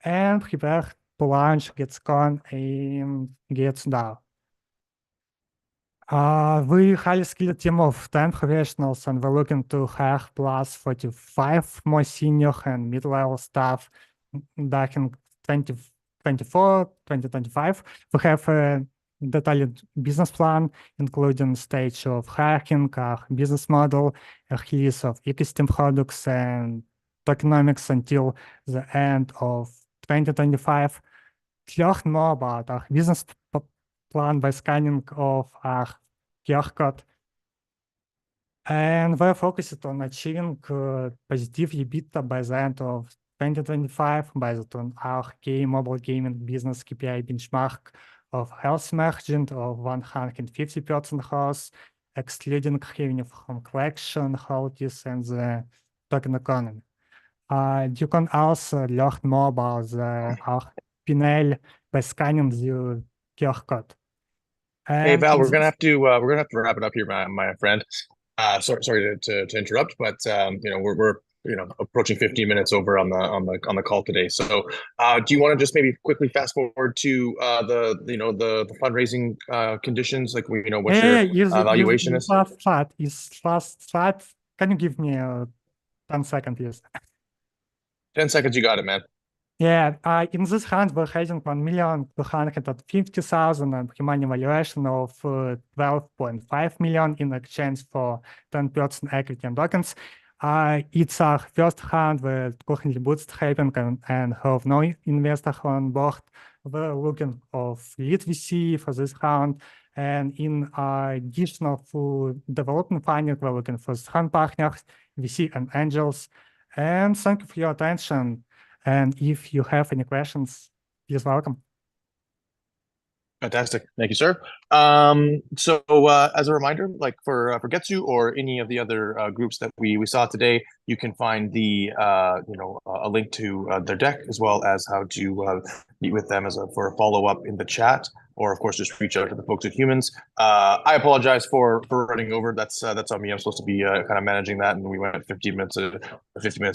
and prepare to launch Gets Coin in Gets DAO. We highly skilled team of 10 professionals, and we're looking to hire plus 45 more senior and mid-level staff back in 2024, 2025. We have a detailed business plan, including stage of hiring, our business model, a release of ecosystem products, and tokenomics until the end of 2025. Learn more about our business plan by scanning of our QR code. And we're focused on achieving positive EBITDA by the end of 2025 based on our key mobile gaming business KPI benchmark of health margin of 150% growth, excluding revenue from collection, royalties, and the token economy. You can also learn more about our P&L by scanning the QR code. Hey And Val, in we're gonna this- have to wrap it up here, my friend. Sorry to interrupt, but we're approaching 15 minutes over on the call today. So do you want to just maybe quickly fast forward to the fundraising conditions, like what your valuation is? Last slide. Can you give me 10 seconds, please? 10 seconds, you got it, man. Yeah, in this round, we're raising 1,250,000 and money valuation of 12.5 million in exchange for 10% equity and tokens. It's our first round. We're currently bootstrapping and have no investor on board. We're looking of lead VC for this round. And in additional for development funding, we're looking for strong partners, VC and angels. And thank you for your attention. And if you have any questions, please welcome. Fantastic. Thank you, sir. So as a reminder, like for Getsu or any of the other groups that we saw today, you can find the a link to their deck, as well as how to meet with them for a follow-up in the chat, or of course just reach out to the folks at Humans. I apologize for running over. That's on me. I'm supposed to be kind of managing that, and we went 50 minutes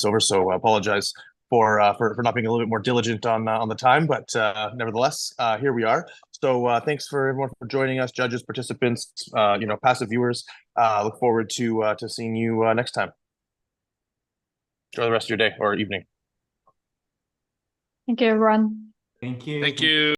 over. So I apologize for not being a little bit more diligent on the time, but nevertheless, here we are. So thanks for everyone for joining us, judges, participants, passive viewers. Look forward to seeing you next time. Enjoy the rest of your day or evening. Thank you, everyone. Thank you. Thank you.